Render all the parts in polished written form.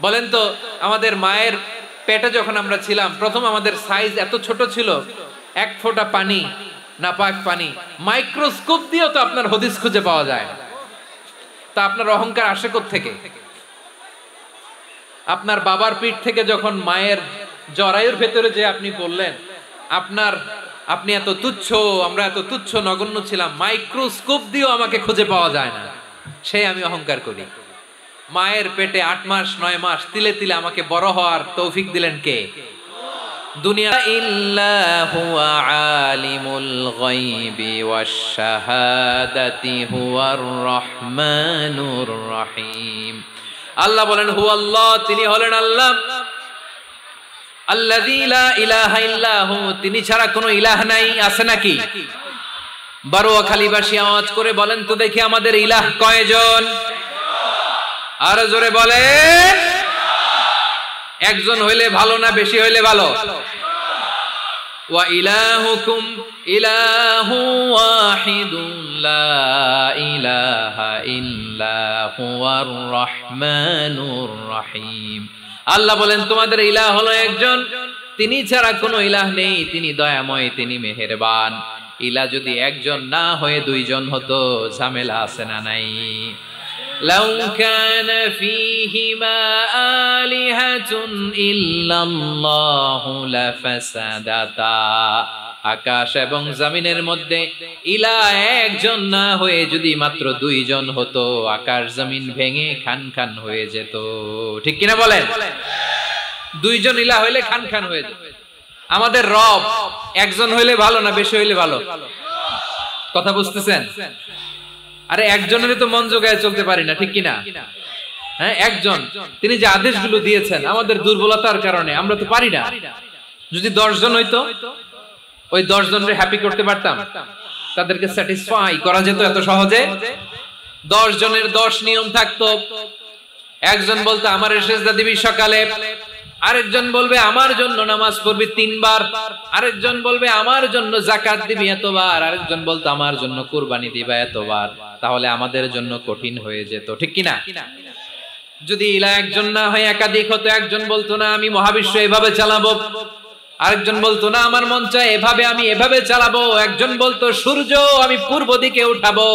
বলেন তো, আমাদের মায়ের পেটে যখন আমরা ছিলাম, প্রথম আমাদের সাইজ এত ছোট ছিল, এক ফোঁটা পানি, নাপাক পানি, মাইক্রোস্কোপ দিয়েও তো আপনার হদিস খুঁজে পাওয়া যায় না। তা আপনার অহংকার আসে কোত্থেকে? আপনার বাবার পিঠ থেকে যখন মায়ের জরায়ুর ভেতরে যে আপনি বললেন আপনি এত তুচ্ছ, আমরা এত তুচ্ছ নগণ্য ছিলাম, মাইক্রোস্কোপ দিয়েও আমাকে খুঁজে পাওয়া যায় না, সে আমি অহংকার করি। মায়ের পেটে 8 মাস 9 মাস তিলে তিলে আমাকে বড় হওয়ার তৌফিক দিলেন কে? দুনিয়া ইল্লাহু আলিমুল গায়বি ওয়াশ শাহাদাতি হুয়ার রহমানুর রহিম। আল্লাহ বলেন হুয়াল্লাহ, তিনি হলেন আল্লাহ, আল্লাযী লা ইলাহা ইল্লাহু, তিনি ছাড়া কোনো ইলাহ নাই। আছে নাকি? বারোয়াখালীবাসী আওয়াজ করে বলেন তো দেখি, আমাদের ইলাহ কয়জন? আর জোরে বলেন। একজন হইলে ভালো না বেশি হইলে ভালো? ওয়া ইলাহুকুম ইলাহু ওয়াহিদুন লা ইলাহা ইল্লা হুয়ার রহমানুর রহিম। আল্লাহ বলেন তোমাদের ইলাহ হলো একজন, তিনি ছাড়া কোনো ইলাহ নেই, তিনি দয়াময়, তিনি মেহেরবান। ইলাহ যদি একজন না হয়ে দুইজন হতো, ঝামেলা আছে না নাই? লাউ কানা ফীহিমা আলিহাতুন ইল্লাল্লাহু লাফাসাদাতা, আকাশ এবং জমিনের মধ্যে ইলাহ একজন না হয়ে যদি মাত্র দুইজন হতো, আকাশ জমিন ভেঙে খান খান হয়ে যেত। ঠিক কিনা বলেন? দুইজন ইলাহ হইলে খান খান হয়ে যেত। আমাদের রব একজন হইলে ভালো না বেশি হইলে ভালো? কথা বুঝতেছেন? আরে একজনের তো মন জোগায় চলতে পারি না, ঠিক কিনা? হ্যাঁ, একজন, তিনি যে আদেশগুলো দিয়েছেন আমাদের দুর্বলতার কারণে আমরা তো পারি না। যদি 10 জন হইতো, ওই 10 জনকে হ্যাপি করতে পারতাম, তাদেরকে স্যাটিসফাই করা যেত এত সহজে। 10 জনের 10 নিয়ম থাকতো। একজন বলতো আমার সেজদা দিবি সকালে, আরেকজন বলবে আমার জন্য নামাজ পড়বি 3 বার, আরেকজন বলবে আমার জন্য যাকাত দিবি এতবার, আরেকজন বলতো আমার জন্য কুরবানি দিবা এতবার। তাহলে আমাদের জন্য কঠিন হয়ে যেত, ঠিক কিনা? যদি ইলাহ একজন না হয় একাধিক হতো, একজন বলতো না আমি মহাবিশ্ব এভাবে চালাবো, আরেকজন বলতো না আমার মন চায় এভাবে, আমি এভাবে চালাবো, একজন বলতো সূর্য আমি পূর্ব দিকে উঠাবো,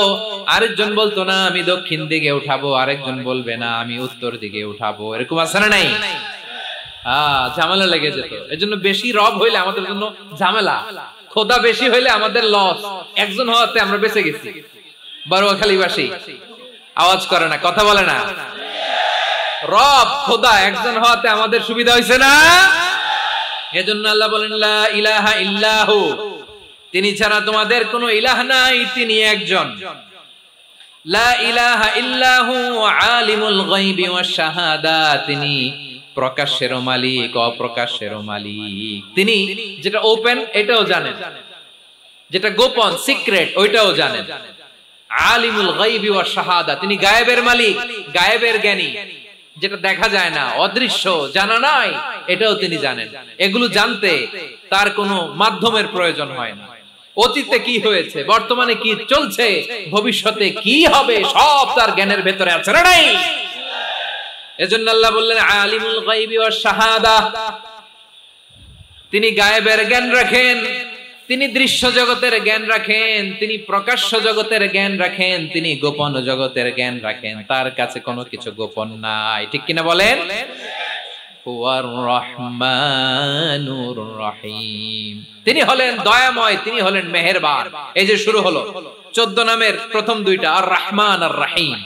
আরেকজন বলতো না আমি দক্ষিণ দিকে উঠাবো, আরেকজন বলবে না আমি উত্তর দিকে উঠাবো। এরকম আছে না নাই? ঝামেলা লেগে যেত। এজন্য বেশি রব হইলে আমাদের জন্য ঝামেলা, খোদা বেশি হইলে আমাদের লস। একজন হওয়াতে আমরা বেঁচে গেছি। বারোয়াখালীবাসী আওয়াজ করে না, কথা বলে না। রব খোদা একজন হওয়াতে আমাদের সুবিধা হয়েছে না? এজন্য আল্লাহ বলেন লা ইলাহা ইল্লাহু, তিনি ছাড়া তোমাদের কোনো ইলাহ নাই, তিনি একজন। লা ইলাহা ইল্লাহু আলিমুল গায়বি ওয়াশ শাহাদা, তিনি প্রকাশেরও মালিক অপ্রকাশেরও মালিক। তিনি যেটা ওপেন এটাও জানেন, যেটা গোপন সিক্রেট ওইটাও জানেন। আলিমুল গায়বি ওয়াশ শাহাদা, তিনি গায়েবের মালিক, গায়েবের জ্ঞানী, যেটা দেখা যায় না, অদৃশ্য, জানা নাই, এটাও তিনি জানেন। এগুলো জানতে তার কোনো মাধ্যমের প্রয়োজন হয় না। অতীতে কি হয়েছে, বর্তমানে কি চলছে, ভবিষ্যতে কি হবে, সব তার জ্ঞানের ভেতরে আছে না নাই? এজন্য আল্লাহ বললেন আলিমুল গায়বি ওয়াশ শাহাদা, তিনি গায়েবের জ্ঞান রাখেন, তিনি দৃশ্য জগতের জ্ঞান রাখেন, তিনি প্রকাশ্য জগতের জ্ঞান রাখেন, তিনি গোপন জগতের জ্ঞান রাখেন। তার কাছে কোনো কিছু গোপন নাই, ঠিক কিনা বলেন? হুয়ার রহমানুর রহিম, তিনি হলেন দয়াময়, তিনি হলেন মেহেরবান। এই যে শুরু হলো 14 নামের প্রথম দুইটা, আর রহমান আর রহিম।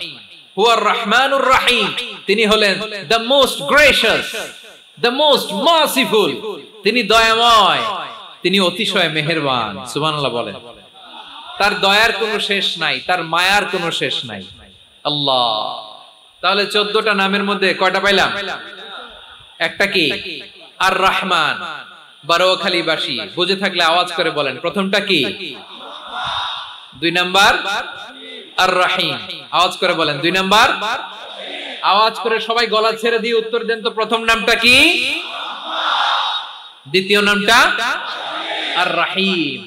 হুয়ার রহমানুর রহিম, তিনি হলেন the most gracious, the most merciful, তিনি দয়াময়, তিনি অতিশয় মেহেরবান। সুবহানাল্লাহ বলেন। তার দয়ার কোনো শেষ নাই, তার মায়ার কোনো শেষ নাই। আল্লাহ, তাহলে 14টা নামের মধ্যে কয়টা পাইলাম? একটা কি? আর রহমান। বারোয়াখালীবাসী বুঝে থাকলে আওয়াজ করে বলেন, প্রথমটা কি? 2 নাম্বার আর রহিম। আওয়াজ করে বলেন 2 নাম্বার। আওয়াজ করে সবাই গলা ছেড়ে দিয়ে উত্তর দেন তো, প্রথম নামটা কি? দ্বিতীয় নামটা? আর রহিম।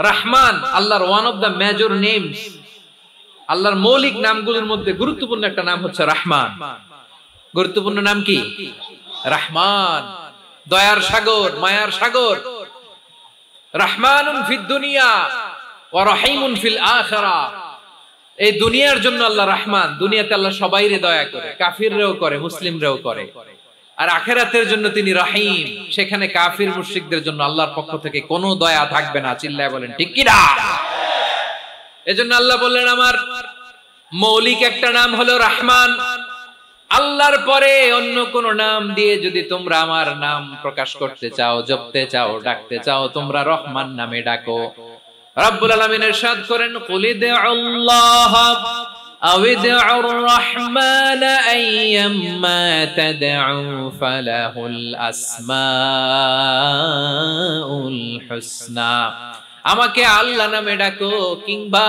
রহমান আল্লাহর one of the major names, আল্লাহর মৌলিক নামগুলোর মধ্যে গুরুত্বপূর্ণ একটা নাম হচ্ছে রহমান। গুরুত্বপূর্ণ নাম কি? রহমান, দয়ার সাগর, মায়ার সাগর। রহমানুন ফিদ দুনিয়া ওয়া রহিমুন ফিল আখিরাহ। এই দুনিয়ার জন্য আল্লাহ রহমান, দুনিয়াতে আল্লাহ সবাইরে দয়া করে, কাফিররেও করে, মুসলিমরেও করে। আর আখিরাতের জন্য তিনি রহিম, সেখানে কাফির মুশরিকদের জন্য আল্লাহর পক্ষ থেকে কোনো দয়া থাকবে না। চিল্লায় বলেন ঠিক কি না? এজন্য আল্লাহ বললেন আমার মৌলিক একটা নাম হলো রহমান। আল্লাহর পরে অন্য কোন নাম দিয়ে যদি তোমরা আমার নাম প্রকাশ করতে চাও, জপতে চাও, ডাকতে চাও, তোমরা রহমান নামে ডাকো। রব্বুল আলামিন ইরশাদ করেন কুলিদুল্লাহ আউদিউর রহমান আইয়াম্মা তাদউ ফালাহুল আসমাউল হুসনা। আমাকে আল্লাহ নামে ডাকো কিংবা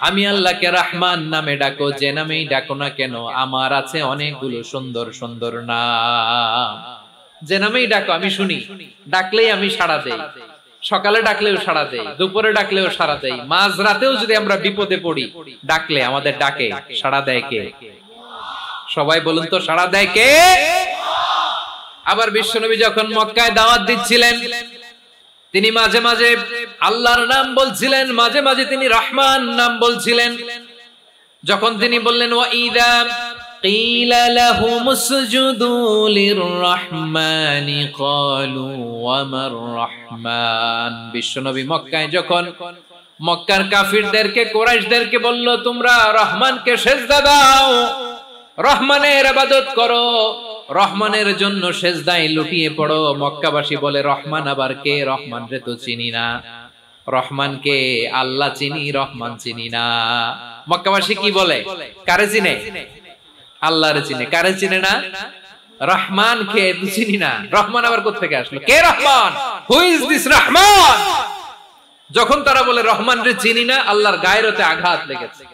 আমি আল্লাহকে রহমান নামে ডাকো, যে নামেই ডাকো না কেন আমার আছে অনেকগুলো সুন্দর সুন্দর নাম। যে নামেই ডাকো আমি শুনি, ডাকলেই আমি সাড়া দেই। সকালে ডাকলেও সাড়া দেই, দুপুরে ডাকলেও সাড়া দেই, মাঝরাতেও যদি আমরা বিপদে পড়ি ডাকলে আমাদের ডাকে সাড়া দেয় কে? সবাই বলুন তো, সাড়া দেয় কে? আবার বিশ্বনবী যখন মক্কায় দাওয়াত দিচ্ছিলেন তিনি মাঝে মাঝে আল্লাহর নাম বলছিলেন, মাঝে মাঝে তিনি রহমান নাম বলছিলেন। যখন তিনি বললেন ওয়াইদা কিলা লাহুমুসজুদু লিররহমানি ক্বালু ওয়ামার রহমান। বিশ্বনবী মক্কায় যখন মক্কার কাফিরদেরকে, কুরাইশদেরকে বলল তোমরা রহমানকে সিজদা দাও, রহমানের ইবাদত করো, রহমানের জন্য সেজদায় লুটিয়ে পড়ো, মক্কাবাসী বলে রহমান আবার কে? রহমান রে তো চিনি না। রহমানকে আল্লাহ চিনি, রহমান চিনি না। মক্কাবাসী কি বলে? কারে চিনে? আল্লাহরে চিনে। কারে চিনে না? রহমান কে তো চিনি না। রহমান আবার কোথা থেকে আসলো? কে Rahman? Who is this Rahman? যখন তারা বলে রহমান রে চিনি না, আল্লাহর গায়রতে আঘাত লেগেছে।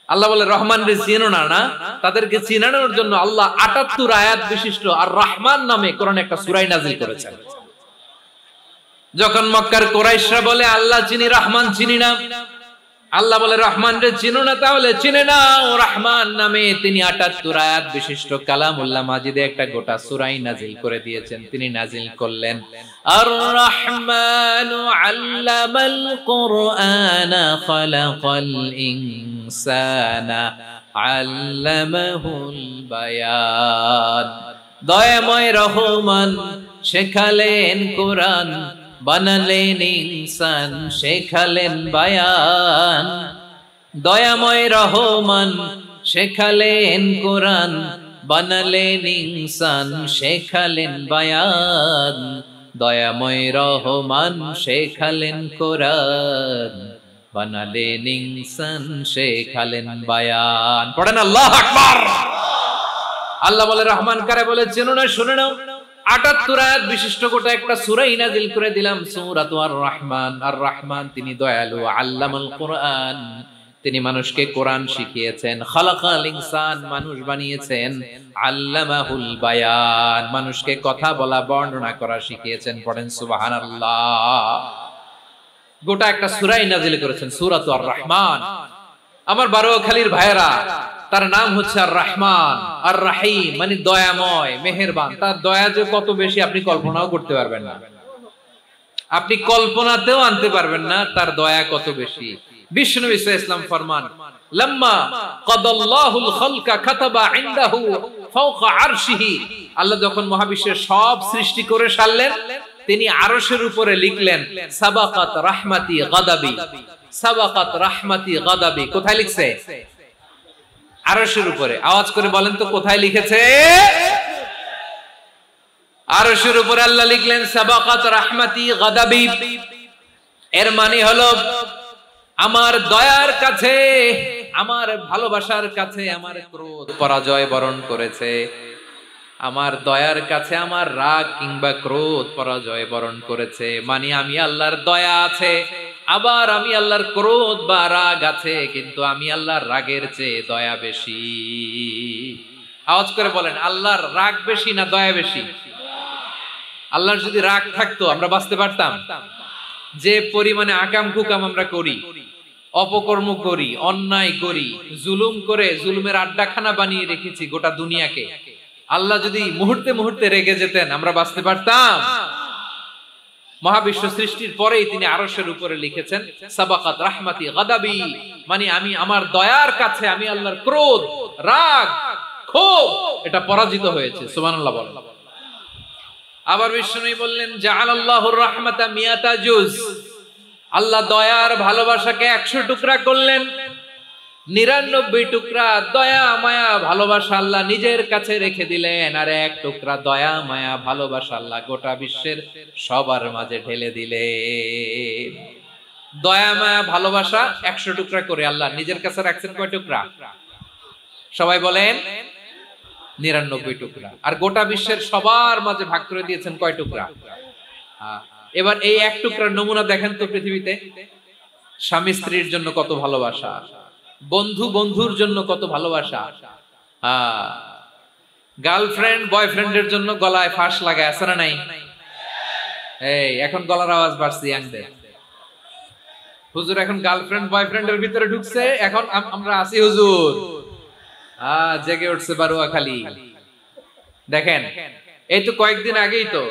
আল্লাহ বলে রহমান রে চিনো না, না তাদেরকে চিনানোর জন্য আল্লাহ ৭৮ আয়াত বিশিষ্ট আর রহমান নামে কোরআনে একটা সূরা নাযিল করেছেন। যখন মক্কার কুরাইশরা বলে আল্লাহ চিনি, রহমান চিনি না, আল্লাহ বলে রহমান রে চিনো না, তাহলে চিনে নাও রহমান নামে তিনি ৭৮ আয়াত বিশিষ্ট কালামুল্লাহ মাজিদে একটা গোটা সূরা নাযিল করে দিয়েছেন। তিনি নাযিল করলেন আর রহমানু আল্লামাল কুরআনা খালাকাল ইনসানা আল্লামাহুল বায়ান। দয়াময় রহমান শেখালেন কোরআন, বানালেন ইনসান, শেখালেন বায়ান। দয়াময় রহমান শেখালেন কোরআন, বানালেন ইনসান, শেখালেন বায়ান। দয়াময় রহমান শেখালেন কোরআন, বানালেন ইনসান, শেখালেন বায়ান। পড়েন আল্লাহু আকবার। আল্লাহ বলে রহমান কারে বলে চেনো না? শুনে নাও, ৭৮ আয়াত বিশিষ্ট গোটা একটা সূরা নাযিল করে দিলাম, সূরাতু আর রহমান। আর রহমান তিনি দয়ালু, আল্লামাল কোরআন, তিনি মানুষকে কোরআন শিখিয়েছেন। খালাকাল ইনসান, মানুষ বানিয়েছেন। আল্লামাহুল বায়ান, মানুষকে কথা বলা, বর্ণনা করা শিখিয়েছেন। পড়েন সুবহানাল্লাহ। গোটা একটা সূরা নাযিল করেছেন, সূরাতু আর রহমান। আমার বারোয়াখালীর ভাইয়েরা, তার নাম হচ্ছে আর রহমান আর রাহিম, মানে দয়াময়, মেহেরবান। তার দয়া যে কত বেশি আপনি কল্পনাও করতে পারবেন না, আপনি কল্পনাতেও আনতে পারবেন না তার দয়া কত বেশি। বিশ্বনবী সাল্লাল্লাহু আলাইহি ওয়াসাল্লাম ফরমান লাম্মা কাদাল্লাহুল খালকা কাতাবা ইনদাহু ফাওকা আরশিহি। আল্লাহ যখন মহাবিশ্বের সব সৃষ্টি করে সারলেন, তিনি আরশের উপরে লিখলেন সাবাকাত রাহমাতি গাদাবি, সাবাকাত রাহমাতি গাদাবি। কোথায় লিখছে? আরশের উপরে। আওয়াজ করে বলেন তো কোথায় লিখেছে? আরশের উপরে আল্লাহ লিখলেন সাবাকাত রাহমাতি গাদাবি। এর মানে হলো আমার দয়ার কাছে, আমার ভালোবাসার কাছে আমার ক্রোধ পরাজয় বরণ করেছে, আমার দয়ার কাছে আমার রাগ কিংবা ক্রোধ পরাজয় বরণ করেছে। মানে আমি আল্লাহর দয়া আছে, আবার আমি আল্লাহর ক্রোধ বা রাগ আছে, কিন্তু আমি আল্লাহর রাগের চেয়ে দয়া বেশি। আওয়াজ করে বলেন আল্লাহর রাগ বেশি না দয়া বেশি? আল্লাহর যদি রাগ থাকতো আমরা বাঁচতে পারতাম? যে পরিমাণে আকাম কুকাম আমরা করি, অপকর্ম করি, অন্যায় করি, জুলুম করে জুলুমের আড্ডাখানা বানিয়ে রেখেছি গোটা দুনিয়াকে, আল্লাহ যদি মুহূর্তে মুহূর্তে রেগে যেতেন আমরা বাঁচতে পারতাম? মহাবিশ্ব সৃষ্টির পরেই তিনি আরশের উপরে লিখেছেন সাবাকাত রাহমাতি গাদাবি, মানে আমি আমার দয়ার কাছে আমি আল্লাহর ক্রোধ, রাগ, ক্ষোভ এটা পরাজিত হয়েছে। সুবহানাল্লাহ বলেন। আবার বিষ্ণু বললেন জাআলাল্লাহুর রাহমাতা মিয়াতা জুজ, আল্লাহ দয়ার ভালোবাসাকে 100 টুকরা করলেন। 99 টুকরা দয়া মায়া ভালোবাসা আল্লাহ নিজের কাছে রেখে দিলেন, আর 1 টুকরা দয়া মায়া ভালোবাসা আল্লাহ গোটা বিশ্বের সবার মাঝে ঢেলে দিলেন। দয়া মায়া ভালোবাসা 100 টুকরা করে আল্লাহ নিজের কাছে রাখছেন কয় টুকরা? সবাই বলেন 99 টুকরা। আর গোটা বিশ্বের সবার মাঝে ভাগ করে দিয়েছেন কয় টুকরা? এবার এই 1 টুকরার নমুনা দেখেন তো পৃথিবীতে। স্বামী স্ত্রীর জন্য কত ভালোবাসা, বন্ধু বন্ধুর জন্য কত ভালোবাসা, গার্লফ্রেন্ড বয়ফ্রেন্ডের জন্য গলায় ফাঁস লাগায় আছে না নাই? এই এখন গলার আওয়াজ বাড়ছে ইয়াংদের। হুজুর এখন গার্লফ্রেন্ড বয়ফ্রেন্ডের ভিতরে ঢুকছে, এখন আমরা আছি হুজুর। জেগে উঠছে বারুয়াখালী। দেখেন এই তো কয়েকদিন আগেই তো,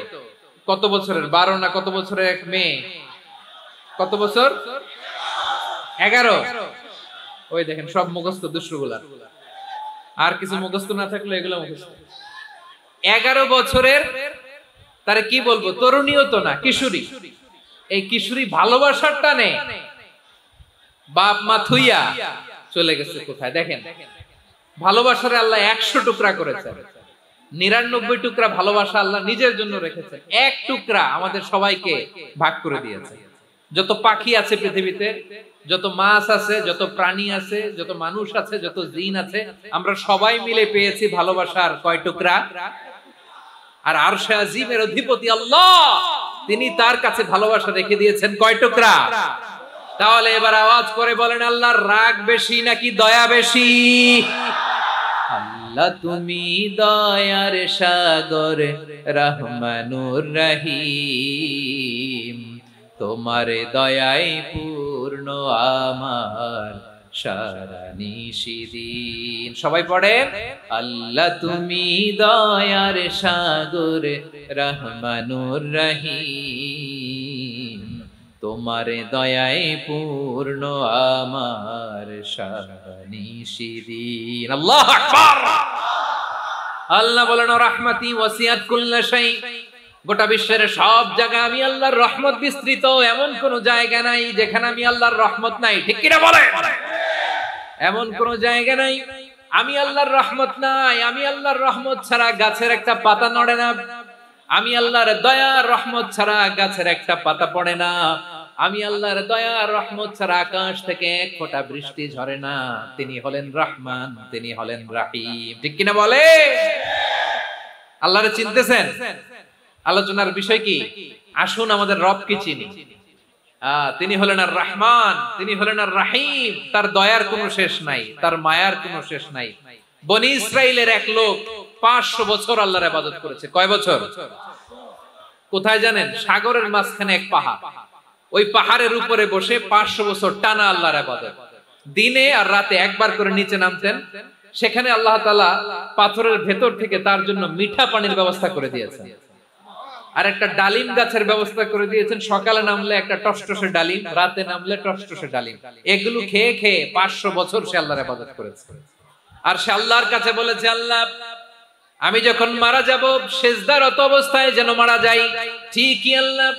কত বছরের 12 না কত বছরের এক মেয়ে, কত বছর? 11। ওই দেখেন সব মুখস্থ দুষ্টগুলা, আর কিছু মুখস্থ না থাকলে এগুলো মুখস্থ। 11 বছরের, তারে কি বলবো, তরুণীও তো না, কিশোরী। এই কিশোরী ভালোবাসার টানে বাপ মা থুইয়া চলে গেছে কোথায়? দেখেন ভালোবাসার আল্লাহ 100 টুকরা করেছেন, 99 টুকরা ভালোবাসা আল্লাহ নিজের জন্য রেখেছেন, 1 টুকরা আমাদের সবাইকে ভাগ করে দিয়েছে। যত পাখি আছে পৃথিবীতে, যত মাছ আছে, যত প্রাণী আছে, যত মানুষ আছে, যত জিন আছে, আমরা সবাই মিলে পেয়েছি ভালোবাসার কয় টুকরা? আর আরশে আজিমের অধিপতি আল্লাহ, তিনি তার কাছে ভালোবাসা রেখে দিয়েছেন কয় টুকরা? তাহলে এবার আওয়াজ করে বলেন আল্লাহর রাগ বেশি নাকি দয়া বেশি? আল্লাহ তুমি দয়ার সাগর রহমানুর রহিম, তোমার দয়ায় পূর্ণ আমার সারা নিশিদিন। সবাই পড়েন আল্লাহ তুমি দয়ার সাগর রহমানুর রহিম, তোমার দয়ায় পূর্ণ আমার সারা নিশিদিন। আল্লাহু আকবার। আল্লাহ বলেন রাহমাতি ওয়াসিআত কুল্লা শাই, গোটা বিশ্বের সব জায়গা আমি আল্লাহর রহমত বিস্তৃত, এমন কোন জায়গা নাই যেখানে আমি আল্লাহর রহমত নাই। ঠিক কি না বলেন? এমন কোন জায়গা নাই আমি আল্লাহর রহমত নাই। আমি আল্লাহর রহমত ছাড়া গাছের একটা পাতা নড়ে না, আমি আল্লাহর দয়ার রহমত ছাড়া গাছের একটা পাতা পড়ে না, আমি আল্লাহর দয়ার রহমত ছাড়া আকাশ থেকে এক ফোঁটা বৃষ্টি ঝরে না। তিনি হলেন রহমান, তিনি হলেন রহিম। ঠিক কিনা বলে? আল্লাহরে চিনতেছেন? আলোচনার বিষয় কি? আসুন আমাদের রবকে চিনি। তিনি হলেন আর রহমান, তিনি হলেন আর রহিম। তার দয়ার কোনো শেষ নাই, তার মায়ার কোনো শেষ নাই। বনি ইসরাইলের এক লোক 500 বছর আল্লাহর ইবাদত করেছে। কয় বছর? কোথায় জানেন? সাগরের মাঝখানে এক পাহাড়, ওই পাহাড়ের উপরে বসে 500 বছর টানা আল্লাহর ইবাদত। দিনে আর রাতে একবার করে নিচে নামতেন। সেখানে আল্লাহ তাআলা পাথরের ভেতর থেকে তার জন্য মিঠা পানির ব্যবস্থা করে দিয়েছেন, আর একটা ডালিম গাছের ব্যবস্থা করে দিয়েছেন। সকালে নামলে একটা টসটসে ডালিম, রাতে নামলে টসটসে ডালিম। এগুলো খেয়ে খেয়ে 500 বছর সে আল্লাহর ইবাদত করেছে। আর সে আল্লাহর কাছে বলেছে, আল্লাহ আমি যখন মারা যাব সেজদারত অবস্থায় যেন মারা যাই। ঠিকই আল্লাহ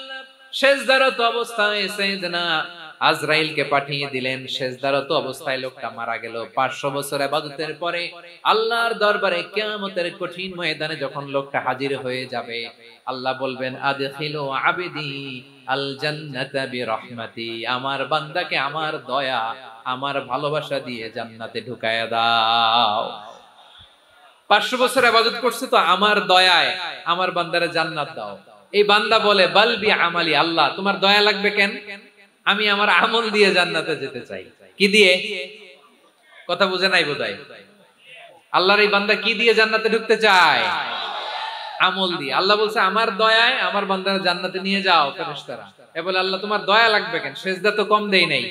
সেজদারত অবস্থায় সাইয়েদনা আজরাইলকে পাঠিয়ে দিলেন। সেজদারত অবস্থায় লোকটা মারা গেল। 500 বছর ইবাদতের পরে আল্লাহর দরবারে কিয়ামতের কঠিন ময়দানে যখন লোকটা হাজির হয়ে যাবে, আল্লাহ বলবেন আদখিলু আবদি আল জান্নাতা বিরহমাতি, আমার বান্দাকে আমার দয়া আমার ভালোবাসা দিয়ে জান্নাতে ঢুকায়া দাও। 500 বছর ইবাদত করছে তো আমার দয়ায় আমার বান্দারে জান্নাত দাও। এই বান্দা বলে বালবি আমালি, আল্লাহ তোমার দয়া লাগবে কেন? আমি আমার আমল দিয়ে জান্নাতে যেতে চাই। কি দিয়ে? কথা বুঝে নাই বোধহয়। আল্লাহর এই বান্দা কি দিয়ে জান্নাতে ঢুকতে চায়? আমল দিয়ে। আল্লাহ বলছে আমার দয়ায় আমার বান্দারে জান্নাতে নিয়ে যাও ফেরেশতারা। এ বলে আল্লাহ তোমার দয়া লাগবে কেন? সেজদা তো কম দেই নাই,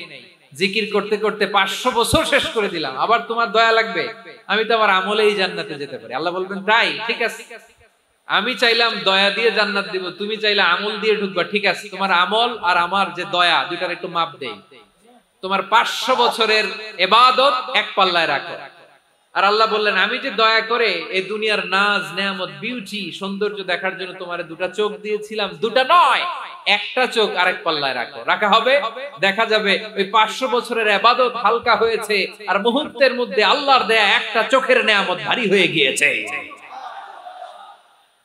জিকির করতে করতে 500 বছর শেষ করে দিলাম, আবার তোমার দয়া লাগবে? আমি তো আমার আমলেই জান্নাতে যেতে পারি। আল্লাহ বলবেন তাই, ঠিক আছে, আমি চাইলাম দয়া দিয়ে জান্নাত দিব, তুমি চাইলে আমল দিয়ে ঢুকবা, ঠিক আছে, তোমার আমল আর আমার যে দয়া দুইটার একটু মাপ দেই। তোমার 500 বছরের ইবাদত এক পাল্লায় রাখো। আর আল্লাহ বললেন আমি যে দয়া করে এই দুনিয়ার নাজ নেয়ামত বিউটি সৌন্দর্য দেখার জন্য তোমারে দুটা চোখ দিয়েছিলাম, দুটা নয় একটা চোখ আরেক পাল্লায় রাখো। রাখা হবে, দেখা যাবে ওই 500 বছরের ইবাদত হালকা হয়েছে আর মুহূর্তের মধ্যে আল্লাহর দেয়া একটা চোখের নেয়ামত ভারী হয়ে গিয়েছে।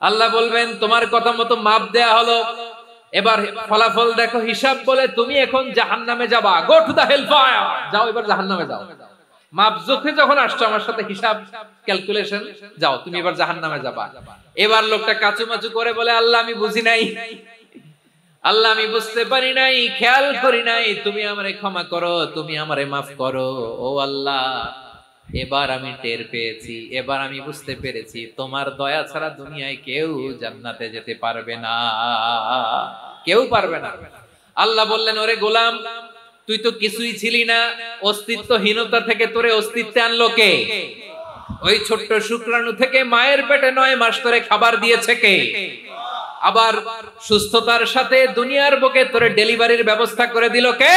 আল্লাহ বলবেন তোমার কথা মতো মাপ দেয়া হলো, এবার ফলাফল দেখো, হিসাব বলে তুমি এখন জাহান্নামে যাবা, go to the hell fire, যাও এবার জাহান্নামে যাও। মাপ যখন যখন আসছো আমার সাথে হিসাব ক্যালকুলেশন, যাও তুমি এবার জাহান্নামে যাবা। এবার লোকটা কাচুমাচু করে বলে আল্লাহ আমি বুঝি নাই, আল্লাহ আমি বুঝতে পারি নাই, খেয়াল করি নাই, তুমি আমারে ক্ষমা করো, তুমি আমারে মাফ করো। ও আল্লাহ এবার আমি টের পেয়েছি, এবার আমি বুঝতে পেরেছি তোমার দয়া ছাড়া দুনিয়ায় কেউ জান্নাতে যেতে পারবে না, কেউ পারবে না। আল্লাহ বললেন ওরে গোলাম তুই তো কিছুই ছিলি না, অস্তিত্বহীনতা থেকে তোরে অস্তিত্বে আনলো কে? ওই ছোট্ট শুক্রাণু থেকে মায়ের পেটে 9 মাস ধরে খাবার দিয়েছে কে? আবার সুস্থতার সাথে দুনিয়ার বুকে তোরে ডেলিভারির ব্যবস্থা করে দিল কে?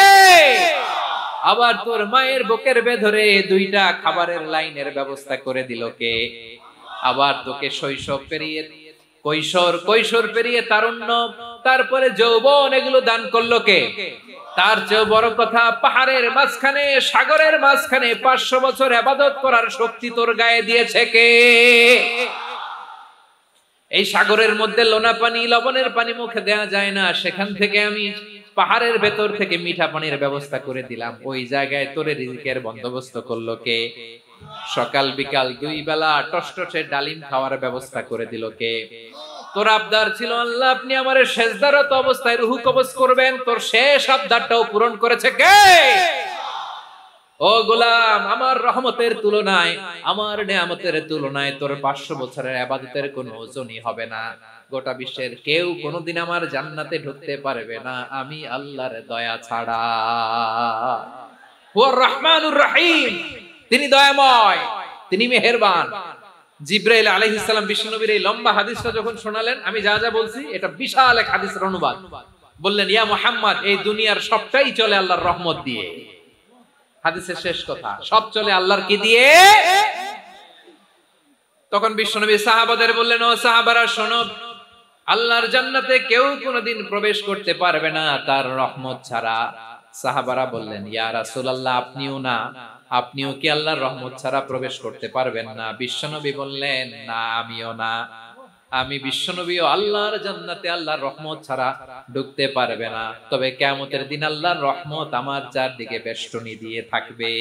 আবার তোর মায়ের বুকের ভেতরে 2টা খাবারের লাইনের ব্যবস্থা করে দিল কে? আবার তোকে শৈশব পেরিয়ে কৈশোর পেরিয়ে তারুণ্য, তারপরে যৌবন, এগুলো দান করলো কে? তার চেয়ে বড় কথা, পাহাড়ের মাঝখানে সাগরের মাঝখানে 500 বছর ইবাদত করার শক্তি তোর গায়ে দিয়েছে কে? এই সাগরের মধ্যে লোনা পানি, লবণের পানি মুখে দেয়া যায় না, সেখান থেকে আমি পাহাড়ের ভেতর থেকে মিঠা পানির ব্যবস্থা করে দিলাম। ওই জায়গায় তোরে রিজিকের বন্দোবস্ত করলো কে? সকাল বিকাল 2 বেলা টসটসে ডালিম খাওয়ার ব্যবস্থা করে দিল কে? তোর আবদার ছিল আল্লাহ আপনি আমারে সেজদারত অবস্থায় রূহ কবজ করবেন, তোর শেষ আবদারটাও পূরণ করেছে কে? ও গোলাম আমার রহমতের তুলনায়, আমার নিয়ামতের তুলনায় তোর 500 বছরের ইবাদতের কোনো ওজনই হবে না। গোটা বিশ্বের কেউ কোনোদিন আমার জান্নাতে ঢুকতে পারবে না আমি আল্লাহর দয়া ছাড়া। হুয়ার রহমানুর রহিম, তিনি দয়াময়, তিনি মেহেরবান। জিবরাইল আলাইহিস সালাম বিশ্বনবীর এই লম্বা হাদিসটা যখন শোনালেন, আমি যা যা বলছি এটা বিশাল এক হাদিসের অনুবাদ, বললেন ইয়া মুহাম্মদ এই দুনিয়ার সবটাই চলে আল্লাহর রহমত দিয়ে। হাদিসের শেষ কথা, সব চলে আল্লাহর কি দিয়ে? তখন বিশ্বনবী সাহাবাদের বললেন ও সাহাবারা শোনো, আল্লাহর জান্নাতে কেউ কোনোদিন প্রবেশ করতে পারবে না তার রহমত ছাড়া। সাহাবারা বললেন ইয়া রাসূলুল্লাহ আপনিও না, আপনিও কি আল্লাহর রহমত ছাড়া প্রবেশ করতে পারবেন না? বিশ্বনবী বললেন না আমিও না, আমি বিশ্বনবীও আল্লাহর জান্নাতে আল্লাহর রহমত ছাড়া ঢুকতে পারবে না, তবে কিয়ামতের দিন আল্লাহর রহমত আমার চারদিকে বেষ্টনী দিয়ে থাকবে।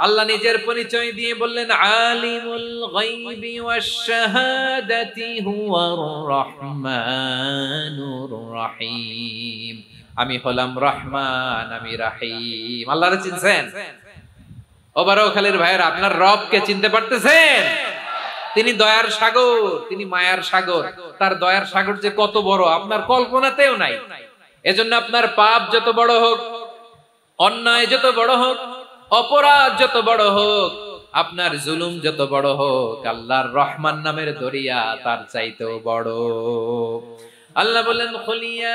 আল্লাহ নিজের পরিচয় দিয়ে বললেন আলিমুল গায়বি ওয়াশ শাহাদাতি হুয়ার রহমানুর রহিম, আমি হলাম রহমান, আমি রহিম। আল্লাহরে চিনছেন? ওবারও খালির ভাইয়ের আপনার রবকে চিনতে পারতেছেন? তিনি দয়ার সাগর, তিনি মায়ার সাগর। তার দয়ার সাগর যে কত বড় আপনার কল্পনাতেও নাই। এজন্য আপনার পাপ যত বড় হোক, অন্যায় যত বড় হোক, অপরাধ যত বড় হোক, আপনার জুলুম যত বড় হোক, আল্লাহর রহমান নামের দরিয়া তার চাইতেও বড়। আল্লাহ বলেন খুলিয়া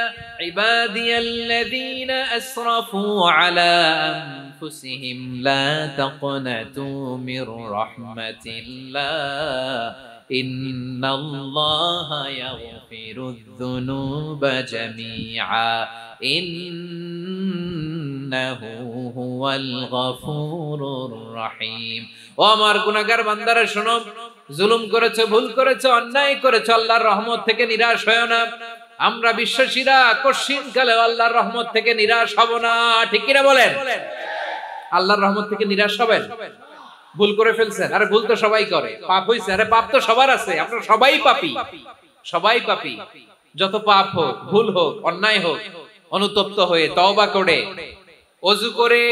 ইবাদিয়াল্লাযীনা আসরাফু আলা আনফুসিহিম লা তাকনাতু মির রাহমাতিল্লাহ ইন্নাল্লাহা ইয়াগফিরুয যুনুবা জামিআ ইন্নাহু হুয়াল গফুরুর রহিম। ও আমার গুনাহগার বান্দারা শোনো, জুলুম করেছো, ভুল করেছো, অন্যায় করেছো, আল্লাহর রহমত থেকে নিরাশ হয়ো না। আমরা বিশ্বাসীরা কঠিন কালে আল্লাহর রহমত থেকে নিরাশ হব না, ঠিক কিনা বলেন? আল্লাহর রহমত থেকে নিরাশ হবেন? ভুল করে ফেলছেন, আরে ভুল তো সবাই করে, পাপ হইছে, আরে পাপ তো সবার আছে, আপনারা সবাই পাপী, সবাই পাপী। যত পাপ হোক, ভুল হোক, অন্যায় হোক, অনুতপ্ত হয়ে তওবা করে ওযু করে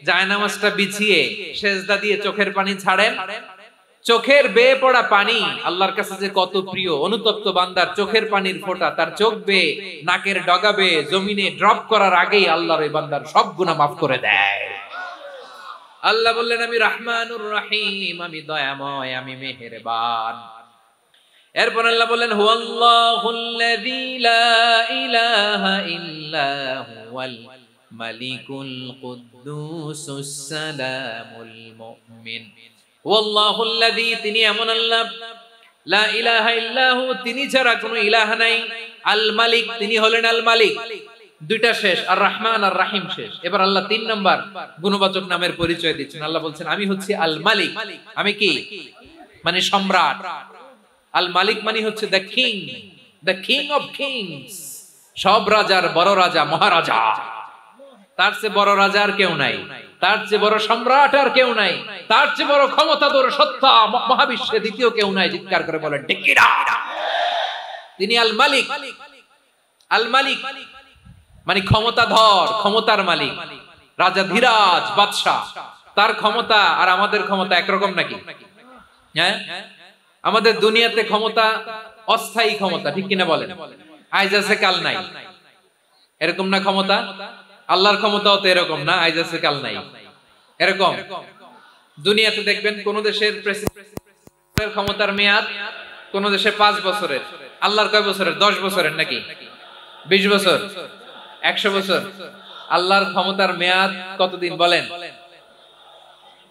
জায়নামাজটা বিছিয়ে সেজদা দিয়ে চোখের পানি ছাড়েন। চোখের বেয়ে পড়া পানি আল্লাহর কাছে যে কত প্রিয়। অনুতপ্ত বান্দার চোখের পানির ফোঁটা তার চোখ বেয়ে নাকের ডগা বেয়ে জমিনে ড্রপ করার আগেই আল্লাহর ওই বান্দার সব গুনাহ মাফ করে দেয়। আল্লাহ বললেন আমি রাহমানুর রহিম, আমি দয়াময়, আমি মেহেরবান। এরপর আল্লাহ বললেন হুয়াল্লাহুল্লাযী লা ইলাহা ইল্লা হুয়াল মালিকুল কুদ্দুসুস সালামুল মুমিন। হুয়াল্লাহুল্লাযী, তিনি এমন আল্লাহ, লা ইলাহা ইল্লাহু, তিনি ছাড়া কোনো ইলাহ নাই, আল মালিক, তিনি হলেন আল মালিক। দুইটা শেষ, আর রহমান আর রাহিম শেষ। এবার আল্লাহ 3 নাম্বার গুণবাচক নামের পরিচয় দিচ্ছেন। আল্লাহ বলছেন আমি হচ্ছি আল মালিক। আমি কি? মানে সম্রাট। আল মালিক মানে হচ্ছে the king, the king of kings, সব রাজার বড় রাজা, মহারাজা। তার চেয়ে বড় রাজা আর কেউ নাই, তার চেয়ে বড় সম্রাট আর কেউ নাই, তার চেয়ে বড় ক্ষমতাধর সত্তা মহাবিশ্বে দ্বিতীয় কেউ নাই। চিৎকার করে বলেন ঠিক কি না? তিনি আল মালিক। আল মালিক মানে ক্ষমতাধর, ক্ষমতার মালিক, রাজা ধীরাজ বাদশা। তার ক্ষমতা আর আমাদের ক্ষমতা একরকম নাকি? হ্যাঁ, আমাদের দুনিয়াতে ক্ষমতা অস্থায়ী ক্ষমতা, ঠিক কিনা বলেন? আজ আছে কাল নাই, এরকম না ক্ষমতা? আল্লাহর ক্ষমতাও তো এরকম না, আজ আছে কাল নাই এরকম। দুনিয়াতে দেখবেন কোন দেশের প্রেসিডেন্টের ক্ষমতার মেয়াদ কোন দেশে 5 বছরের, আল্লাহর কয় বছরের? 10 বছরের নাকি 20 বছর, 100 বছর। আল্লাহর ক্ষমতার মেয়াদ কতদিন বলেন?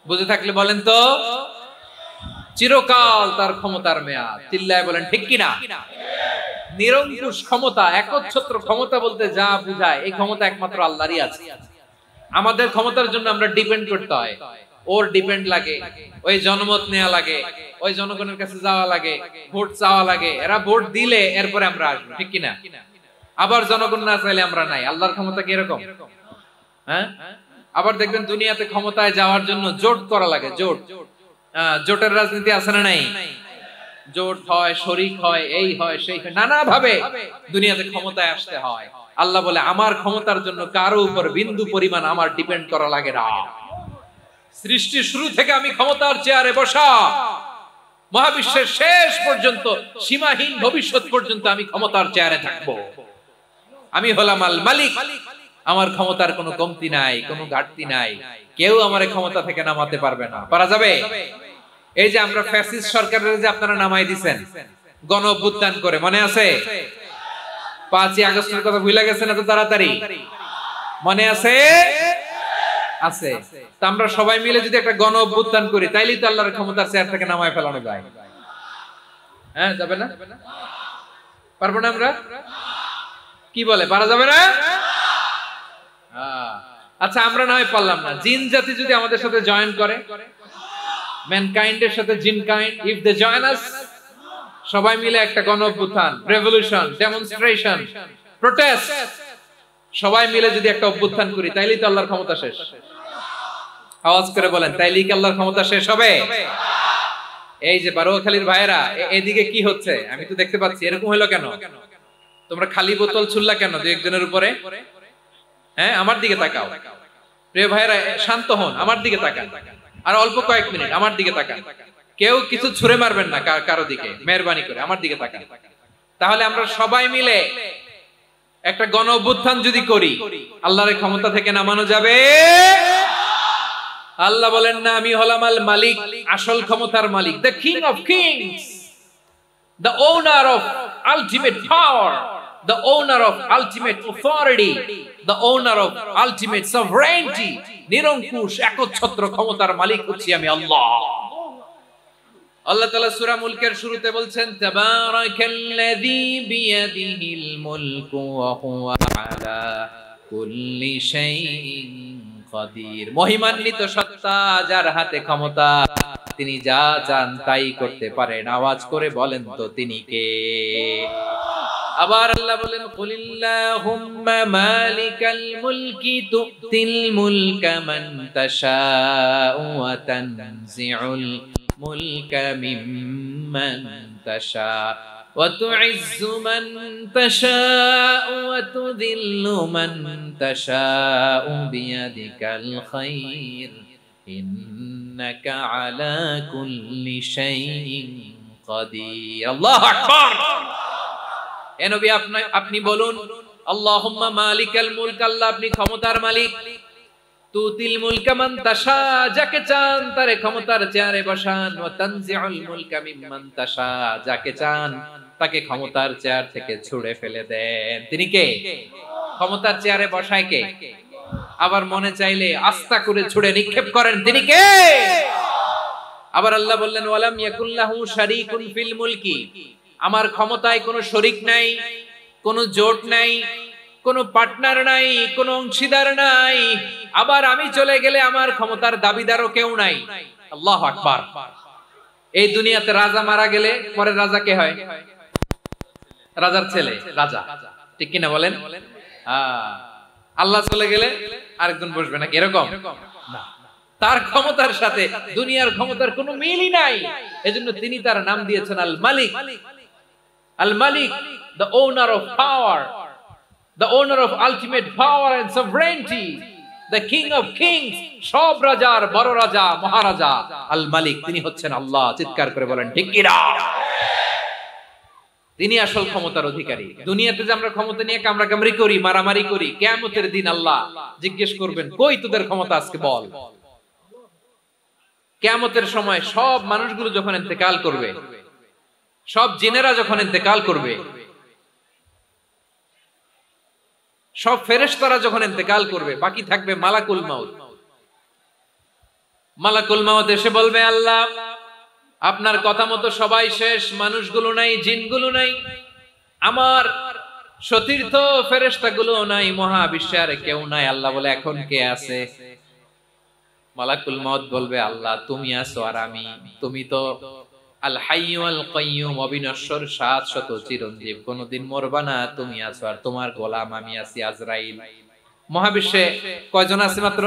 বুঝে থাকলে বলেন তো। চিরকাল তার ক্ষমতার মেয়াদ। চিল্লায় বলেন ঠিক কিনা? নিরঙ্কুশ ক্ষমতা, একচ্ছত্র ক্ষমতা বলতে যা বুঝায়, এই ক্ষমতা একমাত্র আল্লাহরই আছে। আমাদের ক্ষমতার জন্য আমরা ডিপেন্ড করতে হয়, ওর ডিপেন্ড লাগে, ওই জনমত নেওয়া লাগে, ওই জনগণের কাছে যাওয়া লাগে, ভোট চাওয়া লাগে, এরা ভোট দিলে এরপরে আমরা আসবো, ঠিক কিনা? আবার জনগণ না চাইলে আমরা নাই। আল্লাহর ক্ষমতা কি এরকম? হ্যাঁ, আবার দেখবেন দুনিয়াতে ক্ষমতায় যাওয়ার জন্য জোট করা লাগে, জোট। জোটের রাজনীতি আছে না নাই? জোট হয়, শরিক হয়, এই হয় সেই হয়, নানা ভাবে দুনিয়াতে ক্ষমতায় আসতে হয়। আল্লাহ বলে আমার ক্ষমতার জন্য কারো উপর বিন্দু পরিমাণ আমার ডিপেন্ড করা লাগে না। সৃষ্টির শুরু থেকে আমি ক্ষমতার চেয়ারে বসা, মহাবিশ্বের শেষ পর্যন্ত, সীমাহীন ভবিষ্যৎ পর্যন্ত আমি ক্ষমতার চেয়ারে থাকবো। আমি হলাম আল মালিক। আমার ক্ষমতার কোনো কমতি নাই, কোনো ঘাটতি নাই। কেউ আমার ক্ষমতা থেকে নামাতে পারবে না। পারা যাবে? এই যে আমরা ফ্যাসিস্ট সরকারের যে আপনারা নামাই দিবেন গণ অভ্যুত্থান করে, মনে আছে? 5ই আগস্টের কথা ভুলে গেছেন এত তাড়াতাড়ি? মনে আছে? আছে। তা আমরা সবাই মিলে যদি একটা গণ অভ্যুত্থান করি, তাইলেই তো আল্লাহর ক্ষমতার চেয়ার থেকে নামায় ফেলানো যায়। হ্যাঁ, যাবে না? পারবো না আমরা? কি বলে, পারা যাবে না? আচ্ছা, আমরা না হয় পারলাম না, জিন জাতি যদি আমাদের সাথে জয়েন করে, ম্যানকাইন্ডের সাথে জিনকাইন্ড, ইফ দে জয়েন আস, সবাই মিলে একটা গণ অভ্যুত্থান, রেভলিউশন, ডেমনস্ট্রেশন, প্রোটেস্ট, সবাই মিলে যদি একটা অভ্যুত্থান করি, তাইলেই তো আল্লাহর ক্ষমতা শেষ। আওয়াজ করে বলেন, তাইলেই কি আল্লাহর ক্ষমতা শেষ হবে? এই যে বারোয়াখালীর ভাইয়েরা, এদিকে কি হচ্ছে আমি তো দেখতে পাচ্ছি, এরকম হলো কেন? তোমরা খালি বোতল ছুড়লা কেন দুই একজনের উপরে? হ্যাঁ, আমার দিকে তাকাও। প্রিয় ভাইয়েরা, শান্ত হন, আমার দিকে তাকান, আর অল্প কয়েক মিনিট আমার দিকে তাকান। কেউ কিছু ছুঁড়ে মারবেন না কারো দিকে, মেহরবানি করে আমার দিকে তাকান। তাহলে আমরা সবাই মিলে একটা গণ অভ্যুত্থান যদি করি, আল্লাহর ক্ষমতা থেকে নামানো যাবে? আল্লাহ বলেন না আমি হলাম আল মালিক, আসল ক্ষমতার মালিক, the king of kings, the owner of ultimate power, the owner of ultimate authority, the owner of ultimate sovereignty, নিরঙ্কুশ একচ্ছত্র ক্ষমতার মালিক হচ্ছি আমি আল্লাহ। আল্লাহ তাআলা সূরা মুলকের শুরুতে বলছেন তাবারাকাল্লাযী বিয়াদিহিল মুলকু ওয়া হুয়া আলা কুল্লি শাইইন কাদির। মহিমান্বিত সত্তা, যার হাতে ক্ষমতা, তিনি যা চান তাই করতে পারেন। আওয়াজ করে বলেন তো তিনি কে? আবার আল্লাহ বলেন কুলিল্লাহুম্মা মালিকাল মুলকি তুতিল মুলকা মান তাশাউ ওয়া তানজিউল মুলকা মিম্মান তাশা ওয়া তুইজ্জু মান তাশাউ ওয়া তুযিল্লু মান তাশাউ বিয়াদিকাল খায়র ইন্নাকা আলা কুল্লি শাইইন কাদির। আল্লাহু আকবার। এ নবী, আপনি বলুন আল্লাহুম্মা মালিকাল মুলক, আল্লাহ আপনি ক্ষমতার মালিক, তুতিল মুলকা মান তাশা, যাকে চান তারে ক্ষমতার চেয়ারে বসান, ওয়া তানজিউল মুলকা মিম্মান তাশা, যাকে চান তাকে ক্ষমতার চেয়ার থেকে ছুঁড়ে ফেলে দেন। তিনি কে? ক্ষমতার চেয়ারে বসায় কে? আবার মনে চাইলে আস্তা করে ছুঁড়ে নিক্ষেপ করেন, তিনি কে? আবার আল্লাহ বললেন ওয়ালাম ইয়াকুল্লাহু শারীকুন ফিল মুলকি, আমার ক্ষমতায় কোনো শরীক নাই, কোনো জোট নাই, কোনো পার্টনার নাই, কোনো অংশীদার নাই। আবার আমি চলে গেলে আমার ক্ষমতার দাবিদারও কেউ নাই। আল্লাহু আকবার। এই দুনিয়াতে রাজা মারা গেলে পরে রাজা কে হয়? রাজার ছেলে রাজা, ঠিক কিনা বলেন? আল্লাহ চলে গেলে আরেকজন বসবে নাকি এরকম না। তার ক্ষমতার সাথে দুনিয়ার ক্ষমতার কোনো মিলই নাই। এজন্য তিনি তার নাম দিয়েছেন আল মালিক। আল মালিক, the owner of power, the owner of ultimate power and sovereignty, the king of kings, সব রাজার বড় রাজা, মহারাজা আল মালিক, তিনি হচ্ছেন আল্লাহ। চিৎকার করে বলেন ঠিক কি না? তিনি আসল ক্ষমতার অধিকারী। দুনিয়াতে যে আমরা ক্ষমতা নিয়ে কামড়াকামড়ি করি, মারামারি করি, কিয়ামতের দিন আল্লাহ জিজ্ঞেস করবেন কই তোদের ক্ষমতা আজকে বল। কিয়ামতের সময় সব মানুষগুলো যখন ইন্তেকাল করবে, সব জিনেরা যখন ইন্তেকাল করবে, সব ফেরেশতারা যখন ইন্তেকাল করবে, বাকি থাকবে মালাকুল মাউত। মালাকুল মাউত এসে বলবে আল্লাহ আপনার কথা মতো সবাই শেষ, মানুষগুলো নাই, জিনগুলো নাই, আমার সতীর্থ ফেরেশতাগুলো নাই, মহাবিশ্বে আর কেউ নাই। আল্লাহ বলে এখন কে আছে? মালাকুল মাউত বলবে আল্লাহ তুমি আছো আর আমি। তুমি তো আল হাইয়্যু আল কাইয়্যুম, অবিনশ্বর, শাশ্বত, চিরঞ্জীব, কোনদিন মরবা না, তুমি আছো আর তোমার গোলাম আমি আছি আজরাইল। মহাবিশ্বে কয়জন আছে মাত্র?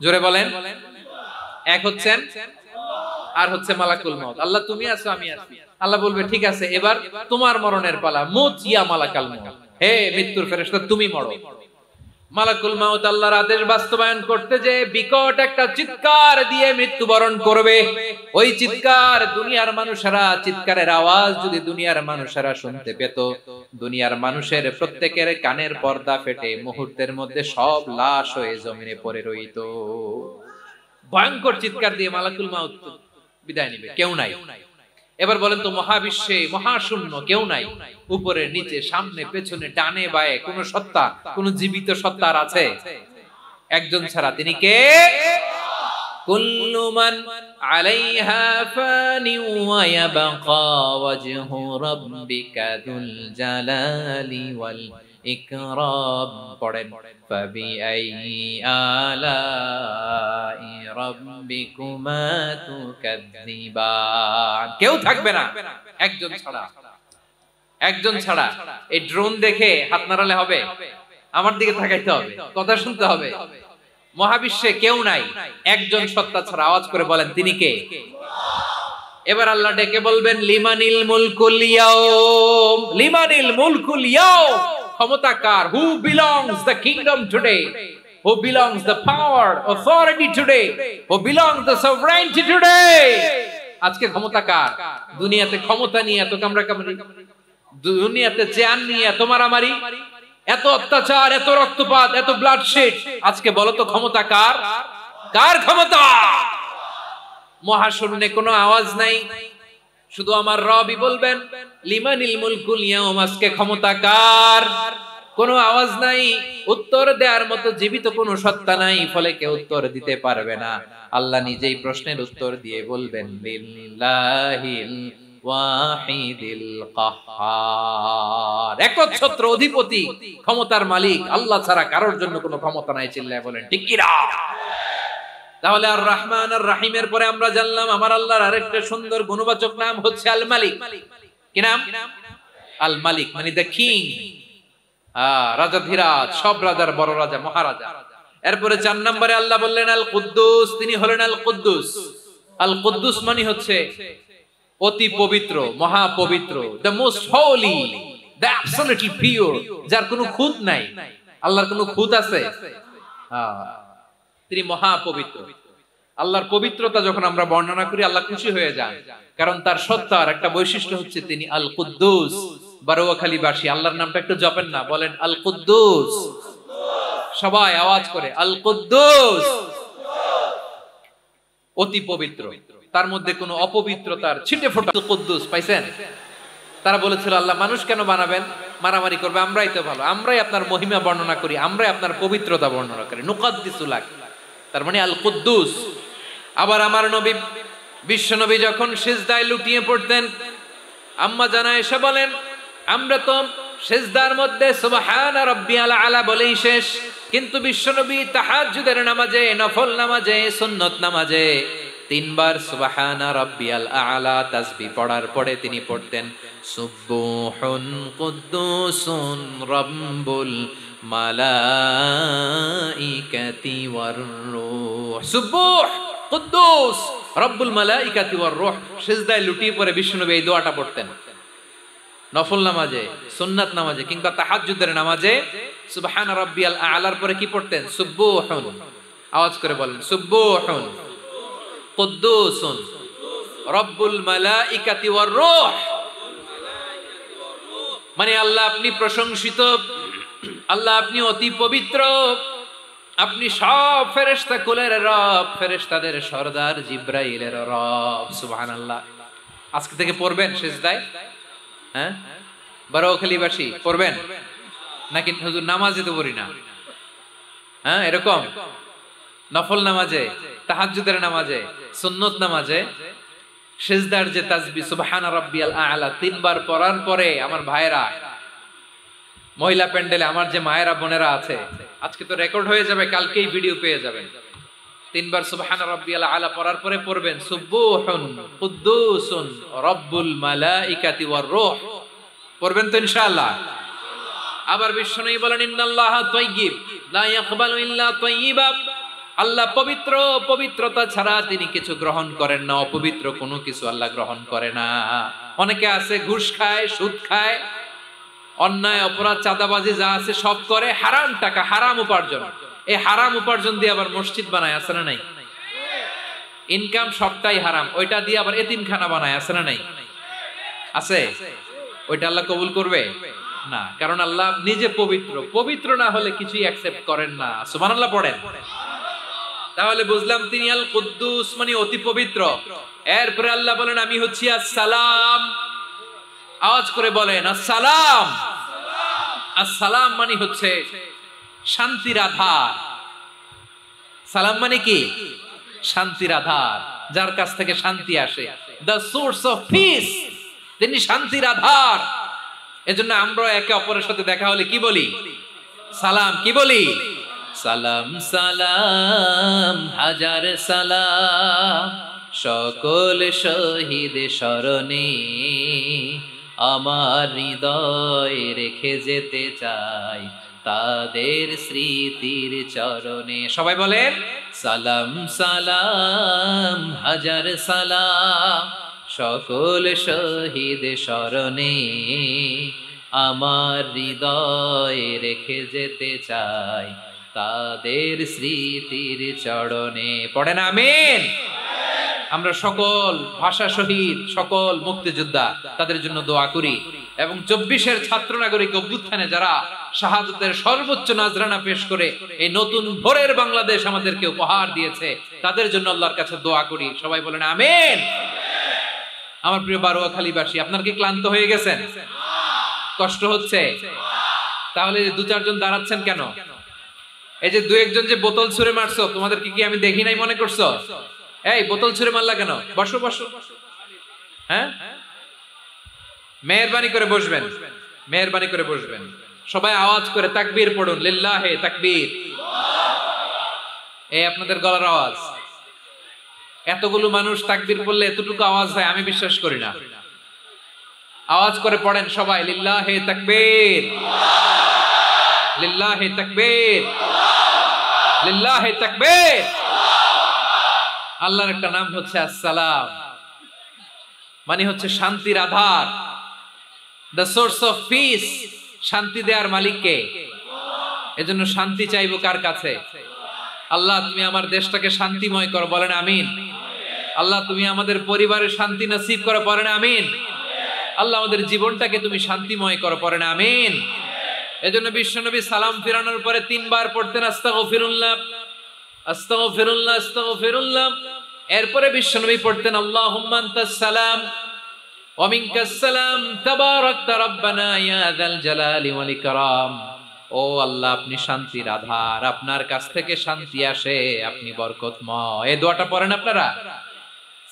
জোরে বলেন। এক হচ্ছেন আর হচ্ছে মালাকুল মাউত। আল্লাহ তুমি আছো আমি আছি। আল্লাহ বলবে ঠিক আছে এবার তোমার মরণের পালা, মুত ইয়া মালাকাল মাউত, হে মৃত্যুর ফেরেশতা তুমি মরো। মালাকুল মাউত আল্লাহর আদেশ বাস্তবায়ন করতে যে বিকট একটা চিৎকার দিয়ে মৃত্যুবরণ করবে। ওই চিৎকার দুনিয়ার মানুষেরা, চিৎকারের আওয়াজ যদি দুনিয়ার মানুষেরা শুনতে পেত, দুনিয়ার মানুষের প্রত্যেকের কানের পর্দা ফেটে মুহূর্তের মধ্যে সব লাশ হয়ে জমিনে পড়ে রইত। ভয়ঙ্কর চিৎকার দিয়ে মালাকুল মাউত বিদায় নিবে, কেউ নাই। এবার বলেন তো মহাবিশ্বে মহাশূন্য, কেউ নাই, উপরে নিচে সামনে পেছনে ডানে বায়ে কোন সত্তা, কোন জীবিত সত্তার আছে? একজন ছাড়া, তিনি কে? কুল্লু মান আলাইহা ফানি ওয়া ইয়াবকা ওয়াজহু রাব্বিকা যুল জালালি ওয়াল ইকরাম। পড়েন ফাবিআইয়ি আলাই রাব্বিকুমা তুকাযযিবান। কেউ থাকবে না একজন ছাড়া, একজন ছাড়া। এই ড্রোন দেখে হাত নাড়ালে হবে? আমার দিকে তাকাইতে হবে, কথা শুনতে হবে। মহাবিশ্বে কেউ নাই, একজন সত্তা ছাড়া। আওয়াজ করে বলেন তিনি কে? এবার আল্লাহ ডেকে বলবেন লিমানিল মুলকুল ইয়াউম, লিমানিল মুলকুল ইয়াউম, ক্ষমতা কার? Who belongs the kingdom today? Who belongs the power, authority today? Who belongs the sovereignty today? আজকে ক্ষমতা কার? দুনিয়াতে ক্ষমতা নিয়ে এত কামড়াকামড়ি, দুনিয়াতে চেয়ার নিয়ে এত মারামারি, এত অত্যাচার, এত রক্তপাত, এত ব্লাডশেড। আজকে বলো তো ক্ষমতা কার? কার ক্ষমতা? মহাশূন্যে কোনো আওয়াজ নাই, শুধু আমার রবই বলবেন লিমানিল মুলকুল ইয়াউম, আজকে ক্ষমতা কার? কোনো আওয়াজ নাই, উত্তর দেওয়ার মতো জীবিত কোনো সত্তা নাই, ফলে কেউ উত্তর দিতে পারবে না। আল্লাহ নিজেই প্রশ্নের উত্তর দিয়ে বলবেন লিল্লাহিল ওয়াহিদিল কাহ্হার, একচ্ছত্র অধিপতি, ক্ষমতার মালিক আল্লাহ ছাড়া কারোর জন্য কোনো ক্ষমতা নাই। চিল্লায় বলেন ঠিক কি না? তাহলে আর রহমান আর রহিমের পরে আমরা জানলাম আমার আল্লাহর আরেকটা সুন্দর গুণবাচক নাম হচ্ছে আল মালিক। কি নাম? আল মালিক মানে দ্য কিং, রাজাধিরাজ, সব রাজার বড় রাজা, মহারাজা। এরপরে 4 নম্বরে আল্লাহ বললেন আল কুদ্দুস, তিনি হলেন আল কুদ্দুস। আল কুদ্দুস মানে হচ্ছে অতি পবিত্র, মহা পবিত্র, the most Holi, the absolutely pure, যার কোনো খুঁত নাই। আল্লাহর কোনো খুঁত আছে? তিনি মহা পবিত্র। আল্লাহর পবিত্রতা যখন আমরা বর্ণনা করি আল্লাহ খুশি হয়ে যান, কারণ তার সত্তার একটা বৈশিষ্ট্য হচ্ছে তিনি আল কুদ্দুস। বারোয়াখালীবাসী আল্লাহর নামটা একটু জপেন না, বলেন আল কুদ্দুস। সবাই আওয়াজ করে আল কুদ্দুস, অতি পবিত্র, তার মধ্যে কোনো অপবিত্রতার ছিটে ফোটা কুদ্দুস। পাইছেন? তারা বলেছিল আল্লাহ মানুষ কেন বানাবেন, মারামারি করবে, আমরাই তো ভালো, আমরাই আপনার মহিমা বর্ণনা করি, আমরাই আপনার পবিত্রতা বর্ণনা করি, নুকাদ্দিসু লাক, তার মানে আল কুদ্দুস। আবার আমার নবী বিশ্ব নবী যখন সিজদায় লুটিয়ে পড়তেন, আম্মা জানা এসে বলেন আমরা তো সিজদার মধ্যে সুবহান রাব্বিয়াল আলা বলেই শেষ, কিন্তু বিশ্ব নবী তাহাজ্জুদের নামাজে, নফল নামাজে, সুন্নত নামাজে তিনবার সুবহান রাব্বিয়াল আলা তাসবিহ পড়ার পরে তিনি পড়তেন সুবহুন কুদ্দুসুন রাব্বুল মালাইকাতি ওয়ার রূহ। সুবহ কুদ্দুস রব্বুল মালাইকাতি ওয়ার রূহ। সিজদায় লুটিয়ে পড়ে বিশ্বনবী এই দোয়াটা পড়তেন নফল নামাজে, সুন্নাত নামাজে কিংবা তাহাজ্জুদের নামাজে। সুবহান রাব্বিয়াল আলার পরে কি পড়তেন? সুবহুন, আওয়াজ করে বলেন সুবহুন কুদ্দুসুন রব্বুল মালাইকাতি ওয়ার রূহ। মানে আল্লাহ আপনি প্রশংসিত, আল্লাহ আপনি অতি পবিত্র, আপনি সব ফেরেশতা কুলের রব, ফেরেশতাদের সরদার জিব্রাইলের রব। সুবহানাল্লাহ। আজকে থেকে পড়বেন সিজদায়? হ্যাঁ, বারোখালীবাসী পড়বেন নাকি? হুজুর নামাজে তো পড়ি না। হ্যাঁ, এরকম নফল নামাজে, তাহাজ্জুদের নামাজে, সুন্নত নামাজে সিজদার যে তাসবিহ সুবহান রাব্বিয়াল আলা তিনবার পড়ার পরে আমার ভাইরা, মহিলা প্যান্ডেলে আমার যে মায়েরা বোনেরা আছে, আজকে তো রেকর্ড হয়ে যাবে, কালকেই ভিডিও পেয়ে যাবেন। তিনবার সুবহান রাব্বিয়াল আলা পড়ার পরে পড়বেন সুবহুন কুদ্দুসুন রব্বুল মালাইকাতি ওয়ার রূহ। পড়বেন তো ইনশাআল্লাহ? আবার বিশ্বনবী বলেন ইন্নাল্লাহা তাইয়্যিব লা ইয়াকবালু ইল্লা তাইয়্যিবা। আল্লাহ পবিত্র, পবিত্রতা ছাড়া তিনি কিছু গ্রহণ করেন না, অপবিত্র কোনো কিছু আল্লাহ গ্রহণ করে না। অনেকে আছে ঘুষ খায়, সুদ খায়, অন্যায় অপরাধ চাঁদাবাজি যা আছে সব করে, হারাম টাকা, হারাম উপার্জন। এই হারাম উপার্জন দিয়ে আবার মসজিদ বানায়, আছে না নাই? ইনকাম সবটাই হারাম, ওইটা দিয়ে আবার এতিমখানা বানায়, আছে না নাই? আছে। ওইটা আল্লাহ কবুল করবে না, কারণ আল্লাহ নিজে পবিত্র, পবিত্র না হলে কিছুই অ্যাকসেপ্ট করেন না। সুবহানাল্লাহ পড়েন। তাহলে বুঝলাম তিনি আল কুদ্দুস মানে অতি পবিত্র। এরপরে আল্লাহ বলেন আমি হচ্ছি আসসালাম। আওয়াজ করে বলেন আসসালাম। আসসালাম মানে হচ্ছে শান্তির আধার। সালাম মানে কি? শান্তির আধার, যার কাছ থেকে শান্তি আসে। দ্য সোর্স অফ পিস, তিনি শান্তির আধার। এজন্য আমরা একে অপরের সাথে দেখা হলে কি বলি? সালাম। কি বলি? সালাম সালাম হাজার সালাম, সকল শহীদ স্মরণে আমার হৃদয় রেখে যেতে চাই তাদের স্মৃতির চরণে। সবাই বলেন সালাম সালাম হাজার সালাম, সকল শহীদ স্মরণে আমার হৃদয় রেখে যেতে চাই তাদের স্মৃতির চরণে। পড়েন আমিন। আমরা সকল ভাষা শহীদ, সকল মুক্তিযোদ্ধা, তাদের জন্য দোয়া করি এবং 24-এর ছাত্র নাগরিক অভ্যুত্থানে যারা শাহাদাতের সর্বোচ্চ নাজরানা পেশ করে এই নতুন ভোরের বাংলাদেশ আমাদেরকে উপহার দিয়েছে, তাদের জন্য আল্লাহর কাছে দোয়া করি। সবাই বলেন আমিন। আমার প্রিয় বারোয়াখালীবাসী, আপনারা কি ক্লান্ত হয়ে গেছেন? কষ্ট হচ্ছে? তাহলে 2-4 জন দাঁড়াচ্ছেন কেন? এই যে 2-1 যে বোতল ছুঁড়ে মারছো, তোমাদেরকে কি আমি দেখি নাই মনে করছো? এই বোতল ছুঁড়ে মারলা কেন? বসো বসো। হ্যাঁ, মেহেরবানি করে বসবেন, মেহেরবানি করে বসবেন। সবাই আওয়াজ করে তাকবীর পড়ুন, লিল্লাহে তাকবীর। এই আপনাদের গলার আওয়াজ। এতগুলো মানুষ তাকবীর পড়লে এতটুকু আওয়াজ হয় আমি বিশ্বাস করি না। আওয়াজ করে পড়েন সবাই, লিল্লাহে তাকবীর, লিল্লাহে তাকবীর, লিল্লাহে তাকবীর। আল্লাহর একটা নাম হচ্ছে আসসালাম, মানে হচ্ছে শান্তির আধার, দ্য সোর্স অফ পিস। শান্তি দেওয়ার মালিক কে? এজন্য শান্তি চাইবো কার কাছে? আল্লাহ তুমি আমার দেশটাকে শান্তিময় করো, বলেন আমিন। আল্লাহ তুমি আমাদের পরিবারে শান্তি নসিব করো, বলেন আমিন। আল্লাহ আমাদের জীবনটাকে তুমি শান্তিময় করো, পড়েন আমিন। এজন্য বিশ্বনবী সালাম ফিরানোর পরে 3 বার পড়তেন আস্তাগফিরুল্লাহ আস্তাগফিরুল্লাহ আস্তাগফিরুল্লাহ। এরপরে বিশ্বনবী পড়তেন আল্লাহুম্মা আনতাস সালাম ওয়া মিনকাস সালাম তাবারাকতা রাব্বানা ইয়া যাল জালালি ওয়াল ইকরাম। ও আল্লাহ, আপনি শান্তির আধার, আপনার কাছ থেকে শান্তি আসে, আপনি বরকতময়। এই দোয়াটা পড়েন আপনারা?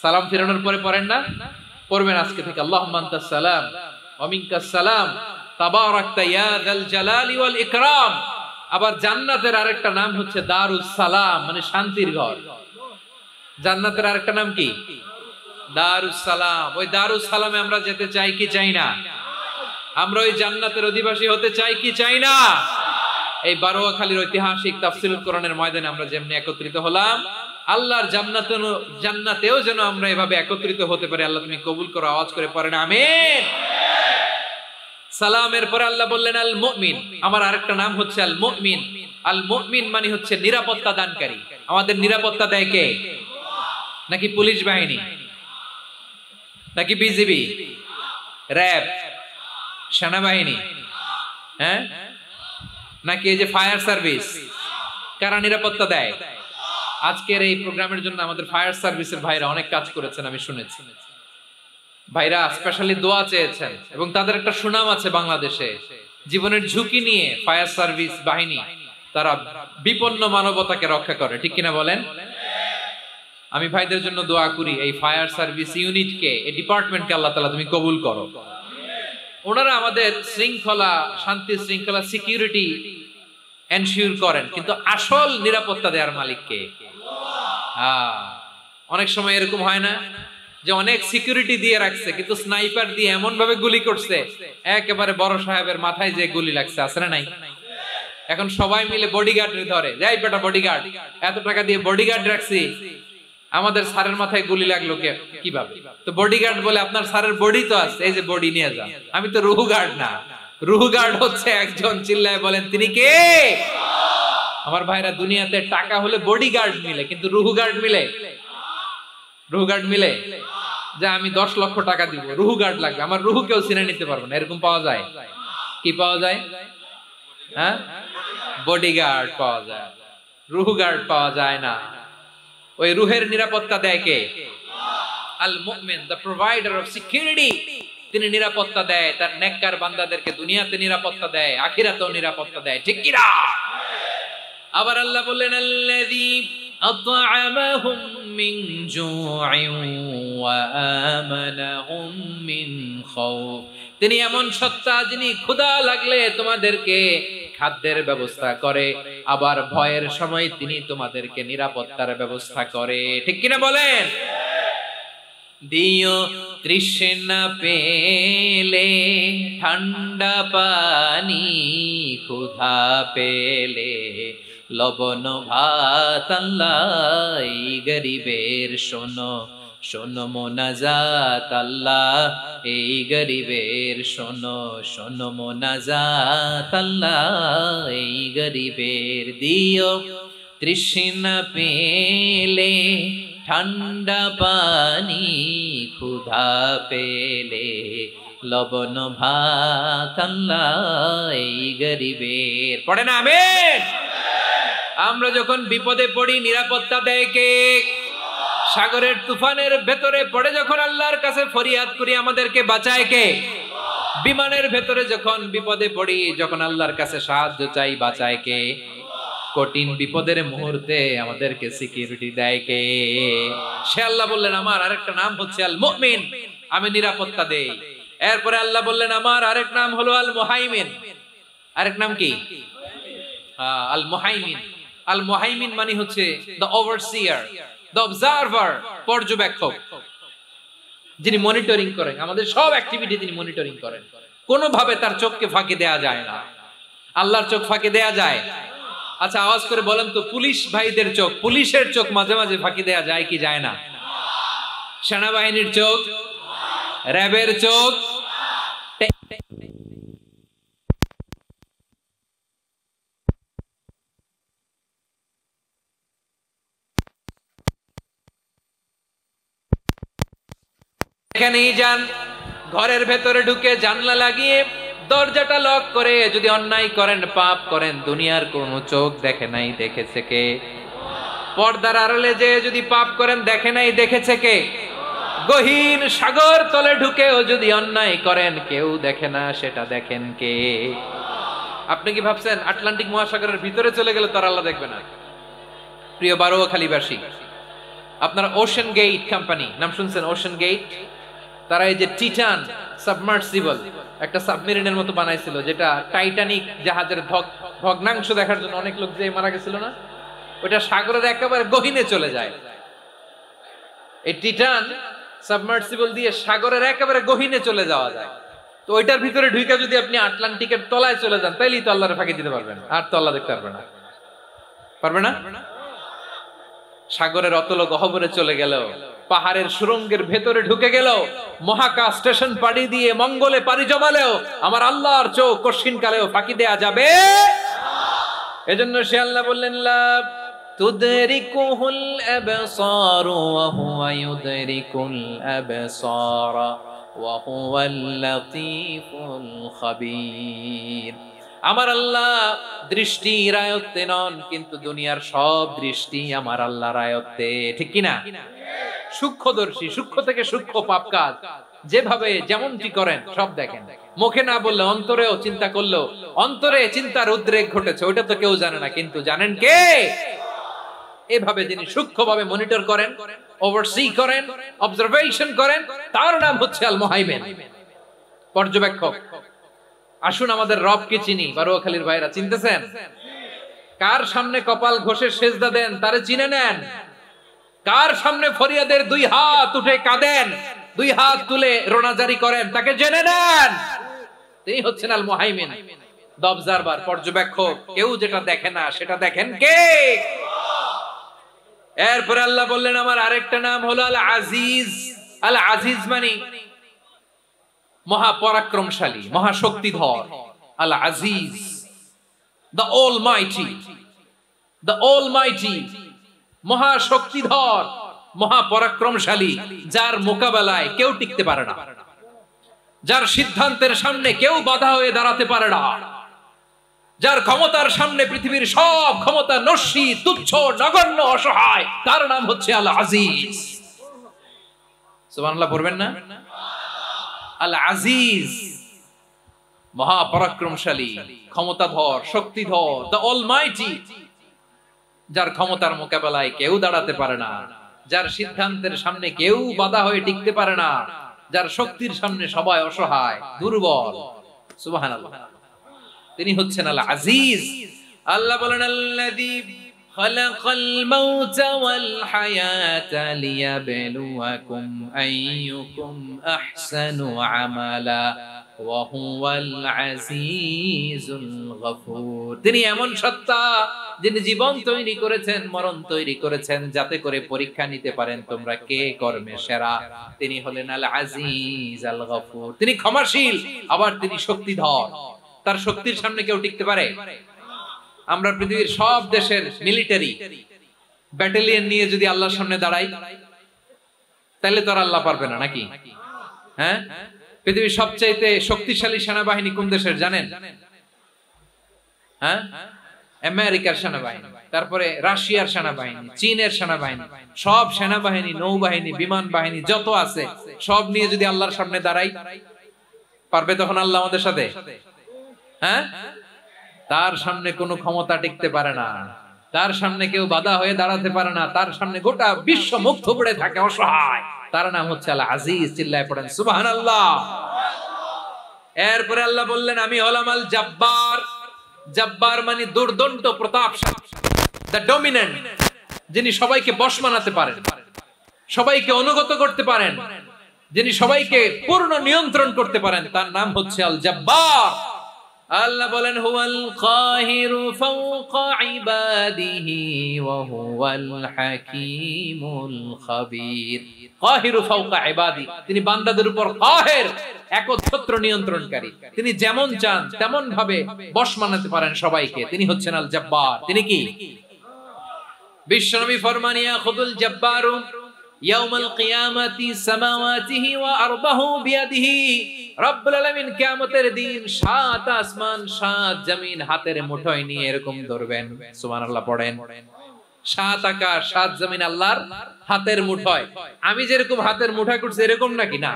সালাম ফিরানোর পরে পড়েন না? পড়বেন আজকে থেকে। আল্লাহুম্মা আনতাস সালাম ওয়া মিনকাস সালাম তাবারাকতা ইয়া যাল জালালি ওয়াল ইকরাম। আবার জান্নাতের আরেকটা নাম হচ্ছে দারুস সালাম, মানে শান্তির ঘর। জান্নাতের আরেকটা নাম কি? দারুস সালাম। ওই দারুস সালামে আমরা যেতে চাই কি চাই না? আমরা ওই জান্নাতের অধিবাসী হতে চাই কি চাই না? এই বারোয়াখালীর ঐতিহাসিক তাফসীরুল কোরআনের ময়দানে আমরা যেমনি একত্রিত হলাম, আল্লাহর জান্নাতেও যেন আমরা এভাবে একত্রিত হতে পারি। আল্লাহ তুমি কবুল করো। আওয়াজ করে পড়েন আমিন। সালামের পরে আল্লাহ বললেন আল মুমিন। আমার আরেকটা নাম হচ্ছে আল মুমিন। আল মুমিন মানে হচ্ছে নিরাপত্তা দানকারী। আমাদের নিরাপত্তা দেয় কে? নাকি পুলিশ বাহিনী, নাকি বিজিবি, র‍্যাব, সেনাবাহিনী, হ্যাঁ, নাকি এই যে ফায়ার সার্ভিস? কারা নিরাপত্তা দেয়? আজকের এই প্রোগ্রামের জন্য আমাদের ফায়ার সার্ভিসের ভাইরা অনেক কাজ করেছেন, আমি শুনেছি। ভাইরা স্পেশালি দোয়া চেয়েছেন এবং তাদের একটা সুনাম আছে বাংলাদেশে। জীবনের ঝুঁকি নিয়ে ফায়ার সার্ভিস বাহিনী তারা বিপন্ন মানবতাকে রক্ষা করে, ঠিক কিনা বলেন? আমি ভাইদের জন্য দোয়া করি, এই ফায়ার সার্ভিস ইউনিটকে, এই ডিপার্টমেন্টকে আল্লাহ তাআলা তুমি কবুল করো। ওনারা আমাদের শৃঙ্খলা, শান্তি শৃঙ্খলা, সিকিউরিটি এনশিওর করেন, কিন্তু আসল নিরাপত্তা দেওয়ার মালিক কে? অনেক সময় এরকম হয় না যে অনেক সিকিউরিটি দিয়ে রাখছে, কিন্তু স্নাইপার দিয়ে এমন ভাবে গুলি করছে একেবারে বড় সাহেবের মাথায় যে গুলি লাগছে, আছে না নাই? এখন সবাই মিলে বডিগার্ড ধরে, যাই বেটা বডিগার্ড, এত টাকা দিয়ে বডিগার্ড রাখছি, আমাদের স্যারের মাথায় গুলি লাগলো কিভাবে? তো বডিগার্ড বলে আপনার স্যারের বডি তো আছে, এই যে বডি নিয়ে যান। আমি তো রুহু গার্ড না। রুহু গার্ড হচ্ছে একজন, চিল্লায় বলেন তিনি কে? আমার ভাইরা, দুনিয়াতে টাকা হলে বডিগার্ড মিলে, কিন্তু রুহু গার্ড মিলে? রুহু গার্ড মিলে? যে আমি 10 লক্ষ টাকা দিব, রুহু গার্ড লাগবে, আমার রুহু কেউ চিনে নিতে পারবে না, এরকম পাওয়া যায়? কি পাওয়া যায়? হ্যাঁ, বডিগার্ড পাওয়া যায়, রুহু গার্ড পাওয়া যায় না। ওই রুহের নিরাপত্তা দেয় কে? আল মুমিন, দ্য প্রোভাইডার অফ সিকিউরিটি। তিনি নিরাপত্তা দেয় তার নেককার বান্দাদেরকে, দুনিয়াতে নিরাপত্তা দেয়, আখিরাতেও নিরাপত্তা দেয়, ঠিক কি না? আবার আল্লাহ বললেন আল্লাযী আত'আমাহুম মিন জু'ইন ওয়া আমানাহুম মিন খাউফ। তিনি এমন সত্তা যিনি ক্ষুধা লাগলে তোমাদেরকে খাদ্যের ব্যবস্থা করে, আবার ভয়ের সময় তিনি তোমাদেরকে নিরাপত্তার ব্যবস্থা করে, ঠিক কিনা বলেন? দিও তৃষ্ণা পেলে ঠান্ডা পানি, ক্ষুধা পেলে লবণ ভাত, আল্লাহ এই গরিবের শোনো শোনো মোনাজাত, আল্লাহ এই গরিবের শোনো শোনো মোনাজাত, আল্লাহ এই গরিবের। দিও তৃষ্ণা পেলে ঠান্ডা পানি, ক্ষুধা পেলে লবণ ভাত, আল্লাহ এই গরিবের। পড়ে না আমিন? আমরা যখন বিপদে পড়ি নিরাপত্তা দেয় কে? সাগরের তুফানের ভেতরে পড়ে যখন আল্লাহর কাছে ফরিয়াদ করি আমাদেরকে বাঁচায় কে? বিমানের ভেতরে যখন বিপদে পড়ি, যখন আল্লাহর কাছে সাহায্য চাই, বাঁচায় কে? কঠিন বিপদের মুহূর্তে আমাদেরকে সিকিউরিটি দেয় কে? সে আল্লাহ বললেন আমার আরেকটা নাম হচ্ছে আল মুমিন, আমি নিরাপত্তা দেই। এরপরে আল্লাহ বললেন আমার আরেক নাম হলো আল মুহাইমিন। আরেক নাম কি? আল মুহাইমিন। আল মুহাইমিন মানে হচ্ছে দ্য ওভারসিয়ার, দ্য অবজারভার, পর্যবেক্ষক, যিনি মনিটরিং করেন আমাদের সব অ্যাক্টিভিটি, তিনি মনিটরিং করেন। কোনোভাবে তার চোখকে ফাঁকি দেয়া যায় না। আল্লাহর চোখ ফাঁকি দেয়া যায়? আচ্ছা আওয়াজ করে বলেন তো, পুলিশ ভাইদের চোখ, পুলিশের চোখ মাঝে মাঝে ফাঁকি দেয়া যায় কি যায় না? সেনাবাহিনীর চোখ, র‍্যাবের চোখ, এখানেই যান, ঘরের ভেতরে ঢুকে জানলা লাগিয়ে দরজাটা লক করে যদি অন্যায় করেন, পাপ করেন, দুনিয়ার কোনো চোখ দেখে নাই, দেখেছে কে? পর্দার আড়ালে যে যদি পাপ করেন, দেখে নাই, দেখেছে কে? গহীন সাগর তলে ঢুকেও যদি অন্যায় করেন, কেউ দেখে না, সেটা দেখেন কে? আপনি কি ভাবছেন আটলান্টিক মহাসাগরের ভিতরে চলে গেলে তার আল্লাহ দেখবে না? প্রিয় বারোয়াখালীবাসী, আপনারা ওশান গেট কোম্পানি নাম শুনছেন? ওশান গেট, তারা এই যে টিটান সাবমার্সিবল একটা সাবমেরিনের মতো বানাইছিল, যেটা টাইটানিক জাহাজের ভগ্নাংশ দেখার জন্য অনেক লোক যে মারা গেছিল না, ওটা সাগরের একেবারে গহীনে চলে যায়। এই টিটান সাবমার্সিবল দিয়ে সাগরের একেবারে গহীনে চলে যাওয়া যায়। তো ওইটার ভিতরে ঢুকে যদি আপনি আটলান্টিকের তলায় চলে যান, তাইলেই তো আল্লাহর ফাঁকি দিতে পারবেন, আর তো আল্লাহ দেখতে পারবে না। পারবে না? সাগরের অতল গহ্বরে চলে গেল, পাহাড়ের সুরঙ্গের ভেতরে ঢুকে গেল, মহাকাশ স্টেশন পাড়ি দিয়ে মঙ্গলে পাড়ি জমালেও আমার আল্লাহর চোখ কঠিন কালেও ফাঁকি দেয়া যাবে। এজন্য সে আল্লাহ বললেন, লা তুদরিকুহুল আবসার ওয়া হুয়া ইউদরিকুল আবসার ওয়া হুয়াল লাতীফুল খাবীর। আমার আল্লাহ দৃষ্টির আয়ত্তে নন, কিন্তু দুনিয়ার সব দৃষ্টি আমার আল্লাহর আয়ত্তে, ঠিক কিনা? সূক্ষ্মদর্শী, সূক্ষ্ম থেকে সূক্ষ্ম পাপ কাজ যেভাবে যেমনটি করেন সব দেখেন। মুখে না বললে অন্তরেও চিন্তা করলেও অন্তরে চিন্তার উদ্রেক ঘটেছে, ওইটা তো কেউ জানে না, কিন্তু জানেন কে? এভাবে যিনি সূক্ষ্মভাবে মনিটর করেন, ওভারসি করেন, অবজারভেশন করেন, তার নাম হচ্ছে আল মুহাইমিন, পর্যবেক্ষক। আসুন আমাদের রবকে চিনি। বারোয়াখালীর ভাইরা চিনতেছেন? কার সামনে কপাল ঘষে সেজদা দেন তারে চিনে নেন। কার সামনে ফরিয়াদের দুই হাত উঠে কাঁদেন, দুই হাত তুলে রোনাজারি করেন, তাকে জেনে নেন। তিনি হচ্ছেন আল মুহাইমিন, দ্য অবজারভার, পর্যবেক্ষক। কেউ যেটা দেখে না সেটা দেখেন কে? এরপরে আল্লাহ বললেন আমার আরেকটা নাম হলো আল আজিজ। আল আজিজ মানে মহাপরাক্রমশালী, মহাশক্তিধর। আল আজিজ, দ্য অলমাইটি, দ্য অলমাইটি, মহাশক্তিধর, মহাপরাক্রমশালী, যার মোকাবেলায় কেউ টিকতে পারে না, যার সিদ্ধান্তের সামনে কেউ বাধা হয়ে দাঁড়াতে পারে না, যার ক্ষমতার সামনে পৃথিবীর সব ক্ষমতা নস্যি, তুচ্ছ, নগণ্য, অসহায়, তার নাম হচ্ছে আল আজিজ। সুবহানাল্লাহ পড়বেন না? আল আজিজ, মহাপরাক্রমশালী, ক্ষমতাধর, শক্তিধর, দ্য অলমাইটি, যার ক্ষমতার মোকাবেলায় কেউ দাঁড়াতে পারে না, যার সিদ্ধান্তের সামনে কেউ বাধা হয়ে টিকতে পারে না, যার শক্তির সামনে সবাই অসহায়, দুর্বল। সুবহানাল্লাহ, তিনি হচ্ছেন আল আজিজ। আল্লাহ বলেন আল্লাযী খালাকাল মাউতা ওয়াল হায়াতা লিয়াবলুয়াকুম আইয়ুকুম আহসানু আমালা ওয়া হুয়াল আজিজুল গফুর। তিনি এমন সত্তা যিনি জীবন তৈরি করেছেন, মরণ তৈরি করেছেন, যাতে করে পরীক্ষা নিতে পারেন তোমরা কে কর্মে সেরা। তিনি হলেন আল আজিজ আল গফুর। তিনি ক্ষমাশীল, আবার তিনি শক্তিধর। তার শক্তির সামনে কেউ টিকতে পারে? আমরা পৃথিবীর সব দেশের মিলিটারি ব্যাটালিয়ন নিয়ে যদি আল্লাহর সামনে দাঁড়াই, তাহলে তো আর আল্লাহ পারবে না, নাকি? হ্যাঁ, পৃথিবীর সবচাইতে শক্তিশালী সেনাবাহিনী কোন দেশের জানেন? হ্যাঁ, আমেরিকার সেনাবাহিনী, তারপরে রাশিয়ার সেনাবাহিনী, চীনের সেনাবাহিনী, সব সেনাবাহিনী, নৌবাহিনী, বিমান বাহিনী যত আছে সব নিয়ে যদি আল্লাহর সামনে দাঁড়াই, পারবে তখন আল্লাহ আমাদের সাথে? হ্যাঁ, তার সামনে কোনো ক্ষমতা টিকতে পারে না, তার সামনে কেউ বাধা হয়ে দাঁড়াতে পারে না, তার সামনে গোটা বিশ্ব মুগ্ধ পড়ে থাকে, অসহায়। তার নাম হচ্ছে আল আজিজ। চিল্লায় পড়েন সুবহানাল্লাহ। এরপরে আল্লাহ বললেন আমি হলাম আল জব্বার। জব্বার মানে দুর্দন্ত, প্রতাপশালী, দ্য ডমিনেন্ট, যিনি সবাইকে বশ মানাতে পারেন, সবাইকে অনুগত করতে পারেন, যিনি সবাইকে পূর্ণ নিয়ন্ত্রণ করতে পারেন, তার নাম হচ্ছে আল জব্বার। আল্লাহ বলেন হুয়াল কাহিরু ফাওকা ইবাদিহি ওয়া হুয়াল হাকীমুল খাবীর। কাহিরু ফাওকা ইবাদি, তিনি বান্দাদের উপর কাহের, একচ্ছত্র নিয়ন্ত্রণকারী। তিনি যেমন চান তেমন ভাবে বশ মানাতে পারেন সবাইকে। তিনি হচ্ছেন আল জব্বার। তিনি কি? বিশ্বনবী ফরমান ইয়া খুদুল জব্বারু ইয়াউমাল কিয়ামাতি সামাওয়াতিহি ওয়া আরদাহু বিয়াদিহি। রব্বুল আলামিন কিয়ামতের দিন সাত আসমান সাত জমিন হাতের মুঠোয় নিয়ে এরকম ধরবেন। সুবহানাল্লাহ পড়েন। সাত আকাশ সাত জমিন আল্লাহর হাতের মুঠোয়। আমি যেরকম হাতের মুঠোয় করছি এরকম নাকি? না,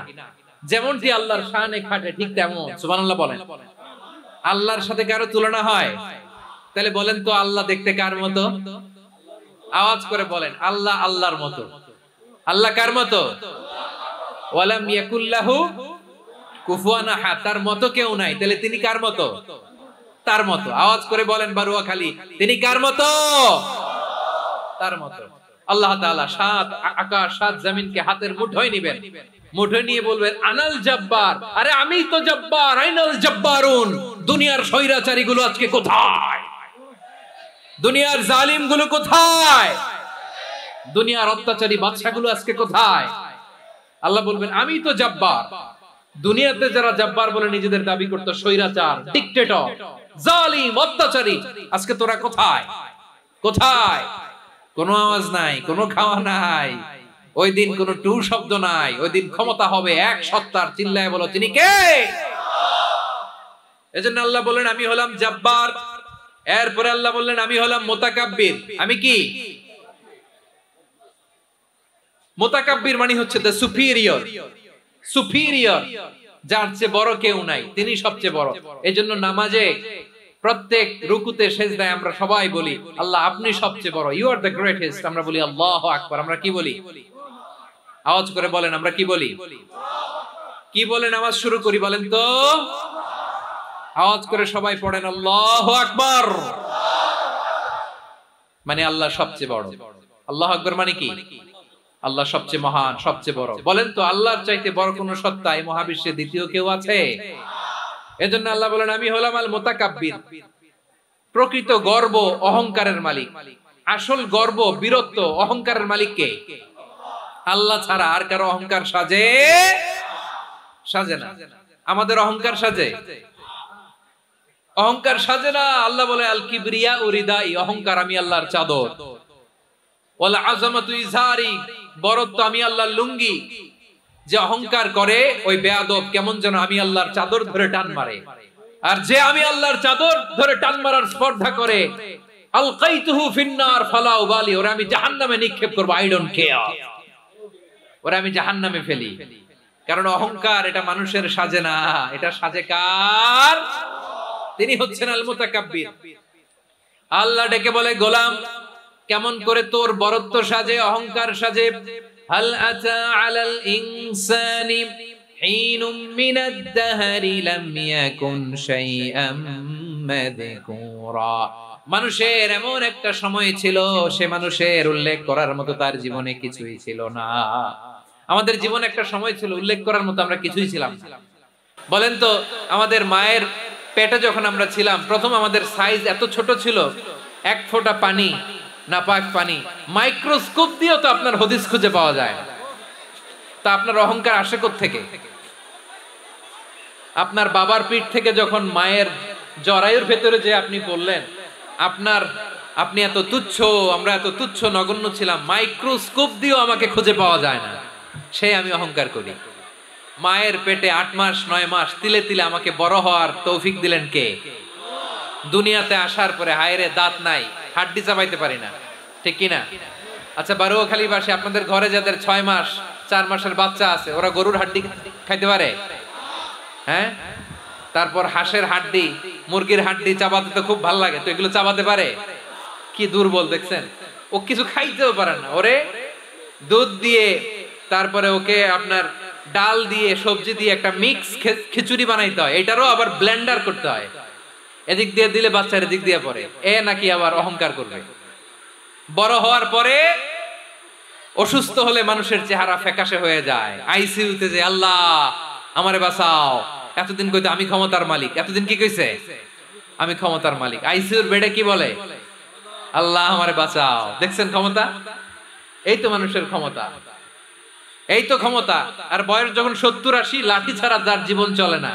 যেমনটি আল্লাহর শানে খাটে ঠিক তেমন। সুবহানাল্লাহ বলেন। আল্লাহর সাথে কারো তুলনা হয়? তাহলে বলেন তো আল্লাহ দেখতে কার মতো? আওয়াজ করে বলেন, আল্লাহ আল্লাহর মতো। আল্লাহ কার মতো? ওয়ালাম ইয়াকুল্লাহু কুফুয়ান আহাদ, তার মতো কেউ নাই। তাহলে তিনি কার মতো? তার মতো। আওয়াজ করে বলেন বারুয়াখালী, তিনি কার মতো? তার মতো। আল্লাহ তাআলা সাত আকাশ সাত জমিনকে হাতের মুঠোয় নেবেন। মুঠোয় নিয়ে বলবেন আনাল জব্বার। আরে আমি তো জব্বার। আইনাল জব্বারুন। দুনিয়ার স্বৈরাচারী গুলো আজকে কোথায়? দুনিয়ার জালিম গুলো কোথায়? দুনিয়ার অত্যাচারী বাদশাগুলো আজকে কোথায়? আল্লাহ বলবেন আমি তো জব্বার। দুনিয়াতে যারা জব্বার বলে নিজেদের দাবি করত, স্বৈরাচার, ডিক্টেটর, জালিম, অত্যাচারী, আজকে তোরা কোথায়? কোথায়? কোনো আওয়াজ নাই, কোনো খাওয়া নাই। ওই দিন কোনো টু শব্দ নাই। ওই দিন ক্ষমতা হবে এক সত্তার। চিল্লায় বলো তিনি কে? এজন্য আল্লাহ বললেন আমি হলাম জব্বার। এরপরে আল্লাহ বললেন আমি হলাম মুতাকাব্বির। আমি কি? মুতাকাব্বির মানে হচ্ছে দ্য সুপিরিয়র। সুপিরিয়র, যার চেয়ে বড় কেউ নাই, তিনি সবচেয়ে বড়। এজন্য নামাজে প্রত্যেক রুকুতে সেজদায় আমরা সবাই বলি আল্লাহ আপনি সবচেয়ে বড়, ইউ আর দ্য গ্রেটেস্ট। আমরা বলি আল্লাহু আকবার। আমরা কি বলি? আওয়াজ করে বলেন আমরা কি বলি? কি বলে নামাজ শুরু করি বলেন তো? আওয়াজ করে সবাই পড়েন আল্লাহু আকবার। মানে আল্লাহ সবচেয়ে বড়। আল্লাহু আকবার মানে কি? আল্লাহ সবচেয়ে মহান, সবচেয়ে বড়। বলেন তো আল্লাহর চাইতে বড় কোন সত্তা এই মহাবিশ্বে দ্বিতীয় কেউ আছে? এজন্য আল্লাহ বলেন আমি হলাম আল মুতাকাব্বির। প্রকৃত গর্ব অহংকারের মালিক। আসল গর্ব বীরত্ব অহংকারের মালিক কে? আল্লাহ ছাড়া আর কারো অহংকার সাজে? সাজে না। আমাদের অহংকার সাজে? অহংকার সাজে না। আল্লাহ বলে আল কিবরিয়া উরিদাই, অহংকার আমি আল্লাহর চাদর। ওয়াল আযামাতু ইজারি, বড়ত্ব আমি আল্লাহর লুঙ্গি। যে অহংকার করে ওই বেয়াদব কেমন যেন আমি আল্লাহর চাদর ধরে টান মারে। আর যে আমি আল্লাহর চাদর ধরে টান মারার স্পর্ধা করে আলকাইতুহু ফিন্নার ফালা উবালি, ওরা আমি জাহান্নামে নিক্ষেপ করব। আই ডোন্ট কেয়ার, ওরা আমি জাহান্নামে ফেলি। কারণ অহংকার এটা মানুষের সাজে না, এটা সাজে কার? তিনি হচ্ছেন আল মুতাকাব্বির। আল্লাহ ডেকে বলে গোলাম কেমন করে তোর বরত্ব সাজে, অহংকার সাজে? হাল আতা আলাল ইনসানি হিনুম মিনাদ দাহরি লাম ইয়াকুন শাইআম মাযকুরা। মানুষের এমন একটা সময় ছিল সে মানুষের উল্লেখ করার মতো তার জীবনে কিছুই ছিল না। আমাদের জীবনে একটা সময় ছিল উল্লেখ করার মতো আমরা কিছুই ছিলাম না। বলেন তো আমাদের মায়ের পেটে যখন আমরা ছিলাম প্রথম আমাদের সাইজ এত ছোট ছিল, এক ফোঁটা পানি, নাপাক পানি, মাইক্রোস্কোপ দিয়েও তো আপনার হদিস খুঁজে পাওয়া যায় না। তা আপনার অহংকার আসে কোত্থেকে? আপনার বাবার পিঠ থেকে যখন মায়ের জরায়ুর ভেতরে যে আপনি বললেন আপনি এত তুচ্ছ, আমরা এত তুচ্ছ নগণ্য ছিলাম, মাইক্রোস্কোপ দিয়েও আমাকে খুঁজে পাওয়া যায় না, সেই আমি অহংকার করি। মায়ের পেটে 8 মাস 9 মাস তিলে তিলে আমাকে বড় হওয়ার তৌফিক দিলেন কে? দুনিয়াতে আসার পরে হায়রে দাঁত নাই, হাড্ডি চাবাইতে পারি না, ঠিক কিনা? আচ্ছা বারুয়াখালীবাসী আপনাদের ঘরে যাদের 6 মাস 4 মাসের বাচ্চা আছে ওরা গরুর হাড্ডি খাইতে পারে? হ্যাঁ। তারপর হাঁসের হাড্ডি, মুরগির হাড্ডি চাবাতে তো খুব ভালো লাগে, তো এগুলো চাবাতে পারে? কি দুর্বল দেখছেন, ও কিছু খাইতেও পারে না। ওরে দুধ দিয়ে তারপরে ওকে আপনার ডাল দিয়ে সবজি দিয়ে একটা মিক্স খিচুড়ি বানাইতে হয়, এটারও আবার ব্লেন্ডার করতে হয়। এদিক দিয়ে দিলে বাচ্চার এদিক দিয়ে পড়ে, এ নাকি আবার অহংকার করবে। বড় হওয়ার পরে অসুস্থ হলে মানুষের চেহারা ফ্যাকাশে হয়ে যায়, আইসিইউতে যে আল্লাহ আমারে বাঁচাও। এতদিন কইতো আমি ক্ষমতার মালিক, এতদিন কি কইছে? আমি ক্ষমতার মালিক। আইসিইউর বেডে কি বলে? আল্লাহ আমারে বাঁচাও। দেখছেন ক্ষমতা? এই তো মানুষের ক্ষমতা, এই তো ক্ষমতা। আর বয়স যখন 70-80, লাঠি ছাড়া তার জীবন চলে না।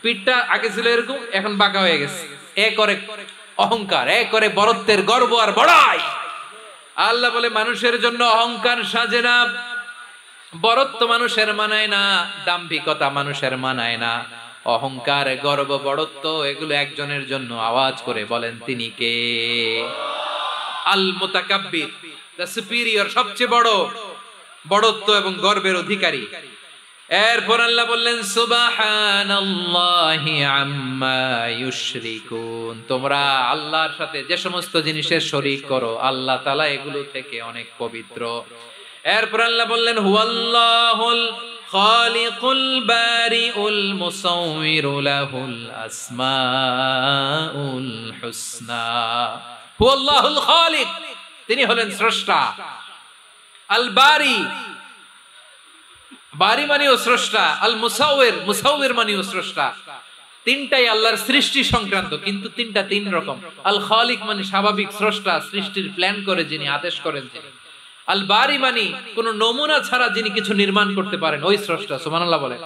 পিঠটা আগে ছিল এরকম, এখন বাঁকা হয়ে গেছে। এ করে অহংকার, এ করে বড়ত্বের গর্ব আর বড়াই। আল্লাহ বলে মানুষের জন্য অহংকার সাজে না। বড়ত্ব মানুষের মানায় না, দাম্ভিকতা মানুষের মানায় না, অহংকার, গর্ব, বড়ত্ব এগুলো একজনের জন্য। আওয়াজ করে বলেন তিনি কে? আল মুতাকাব্বির, দ্য সুপিরিয়র, সবচেয়ে বড়, বড়ত্ব এবং গর্বের অধিকারী। এরপর আল্লাহ বললেন সুবহানাল্লাহি আম্মা ইউশরিকুন, তোমরা আল্লাহর সাথে যে সমস্ত জিনিসের শরীক করো আল্লাহ তাআলা এগুলো থেকে অনেক পবিত্র। এরপর আল্লাহ বললেন হুয়াল্লাহুল খালিকুল বারিউল মুসাউবিরু লাহুল আসমাউল হুসনা। হুয়াল্লাহুল খালিক, তিনি হলেন স্রষ্টা। আল বারি, বারি মানেও স্রষ্টা। আল মুসাউবির, মুসাউবির মানেও স্রষ্টা। তিনটাই আল্লাহর সৃষ্টি সংক্রান্ত, কিন্তু তিনটা তিন রকম। আল খালিক মানে স্বাভাবিক স্রষ্টা, সৃষ্টির প্ল্যান করে যিনি, আদেশ করেন যিনি। আল বারি মানে কোন নমুনা ছাড়া যিনি কিছু নির্মাণ করতে পারেন, ওই স্রষ্টা। সুবহানাল্লাহ বলে।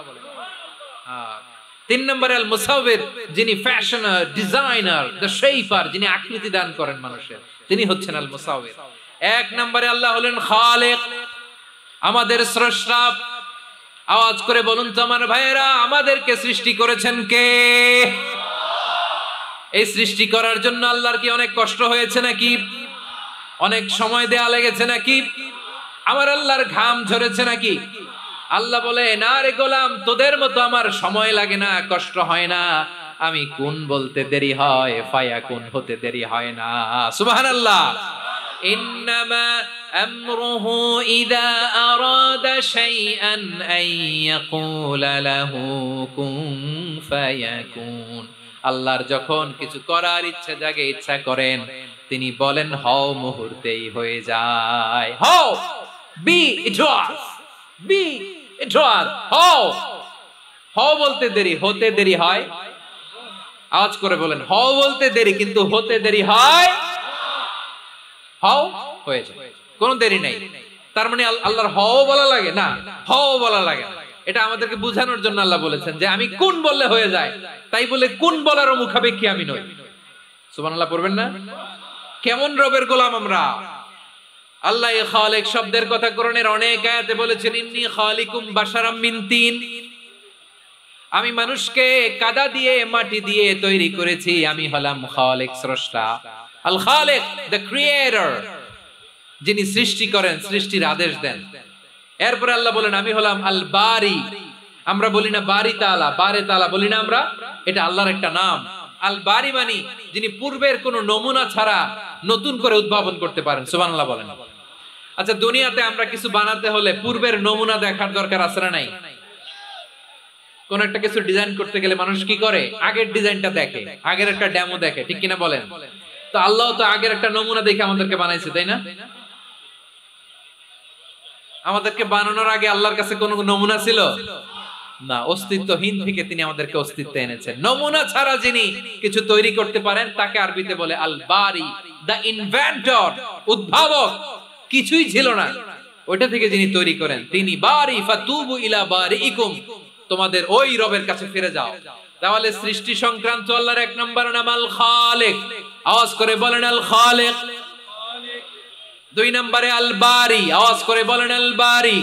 তিন নম্বরে আল মুসাউবির, যিনি ফ্যাশনার, ডিজাইনার, দ্য শেপার, যিনি আকৃতি দান করেন মানুষের, তিনি হচ্ছেন আল মুসাউবির। এক নম্বরে আল্লাহ হলেন খালিক, আমাদের স্রষ্টা। আওয়াজ করে বলুন তো আমার ভাইয়েরা, আমাদেরকে সৃষ্টি করেছেন কে? এই সৃষ্টি করার জন্য আল্লাহর কি অনেক কষ্ট হয়েছে নাকি? অনেক সময় দেয়া লেগেছে নাকি? আমার আল্লাহর ঘাম ঝরেছে নাকি? আল্লাহ বলে, না রে গোলাম, তোদের মতো আমার সময় লাগে না, কষ্ট হয় না। আমি কোন বলতে দেরি হয়, ফায়াকুন হতে দেরি হয় না। সুবহানাল্লাহ। ইন্নামা আমরুহু ইযা আরাদা শাইআন আন ইয়াকুলা লাহু কুন ফায়াকুন। আল্লাহর যখন কিছু করার ইচ্ছা জাগে, ইচ্ছা করেন, তিনি বলেন হও, মুহূর্তেই হয়ে যায়। হও, বি ইট ওয়াজ, বি ইট ওয়াজ। হও, হও বলতে দেরি, হতে দেরি হয়। আওয়াজ করে বলেন, হও বলতে দেরি, কিন্তু হতে দেরি হয়। হও হয়ে যায়, কোনো দেরি নাই। তার মানে আল্লাহর হও বলা লাগে না, হও বলা লাগে না। এটা আমাদেরকে বোঝানোর জন্য আল্লাহ বলেছেন যে আমি কোন বললে হয়ে যায়, তাই বলে কোন বলারও মুখাপেক্ষী আমি নই। সুবহানাল্লাহ পড়বেন না? কেমন রবের গোলাম আমরা! আল্লাহ খালিক শব্দের কথা কোরআনের অনেক আয়াতে বলেছেন, ইন্নী খালিকুম বাশারাম মিন তিন, আমি মানুষকে কাদা দিয়ে, মাটি দিয়ে তৈরি করেছি। আমি হলাম খালিক, স্রষ্টা। আল খালিক, দ্য ক্রিয়েটর, যিনি সৃষ্টি করেন, সৃষ্টির আদেশ দেন। এরপর আল্লাহ বলেন আমি হলাম আল বারি। আমরা বলি না বারি তাআলা, বারে তাআলা বলি না আমরা, এটা আল্লাহর একটা নাম। আল বারি মানে যিনি পূর্বের কোন নমুনা ছাড়া নতুন করে উদ্ভাবন করতে পারেন। সুবহানাল্লাহ বলেন। আচ্ছা, দুনিয়াতে আমরা কিছু বানাতে হলে পূর্বের নমুনা দেখার দরকার আছে না নাই? কোন একটা কিছু ডিজাইন করতে গেলে মানুষ কি করে? আগের ডিজাইনটা দেখে, আগের একটা ডেমো দেখে, ঠিক কিনা বলেন? তো আল্লাহ তো আগের একটা নমুনা দেখে আমাদেরকে বানাইছে, তাই না? আমাদেরকে বানানোর আগে আল্লাহর কাছে কোন নমুনা ছিল না, অস্তিত্বহীন থেকে তিনি আমাদেরকে অস্তিত্বে এনেছেন। নমুনা ছাড়া যিনি কিছু তৈরি করতে পারেন তাকে আরবিতে বলে আল বারি, দা ইনভেন্টর, উদ্ভাবক। কিছুই ছিল না, ওইটা থেকে যিনি তৈরি করেন তিনি বারি। ফাতুবু ইলা বারিইকুম, তোমাদের ওই রবের কাছে ফিরে যাও। তাহলে সৃষ্টি সংক্রান্ত আল্লাহর এক নম্বর নাম আল খালিক। আওয়াজ করে বলেন আল খালিক। দুই নম্বরে আল বারি। আওয়াজ করে বলেন আল বারি।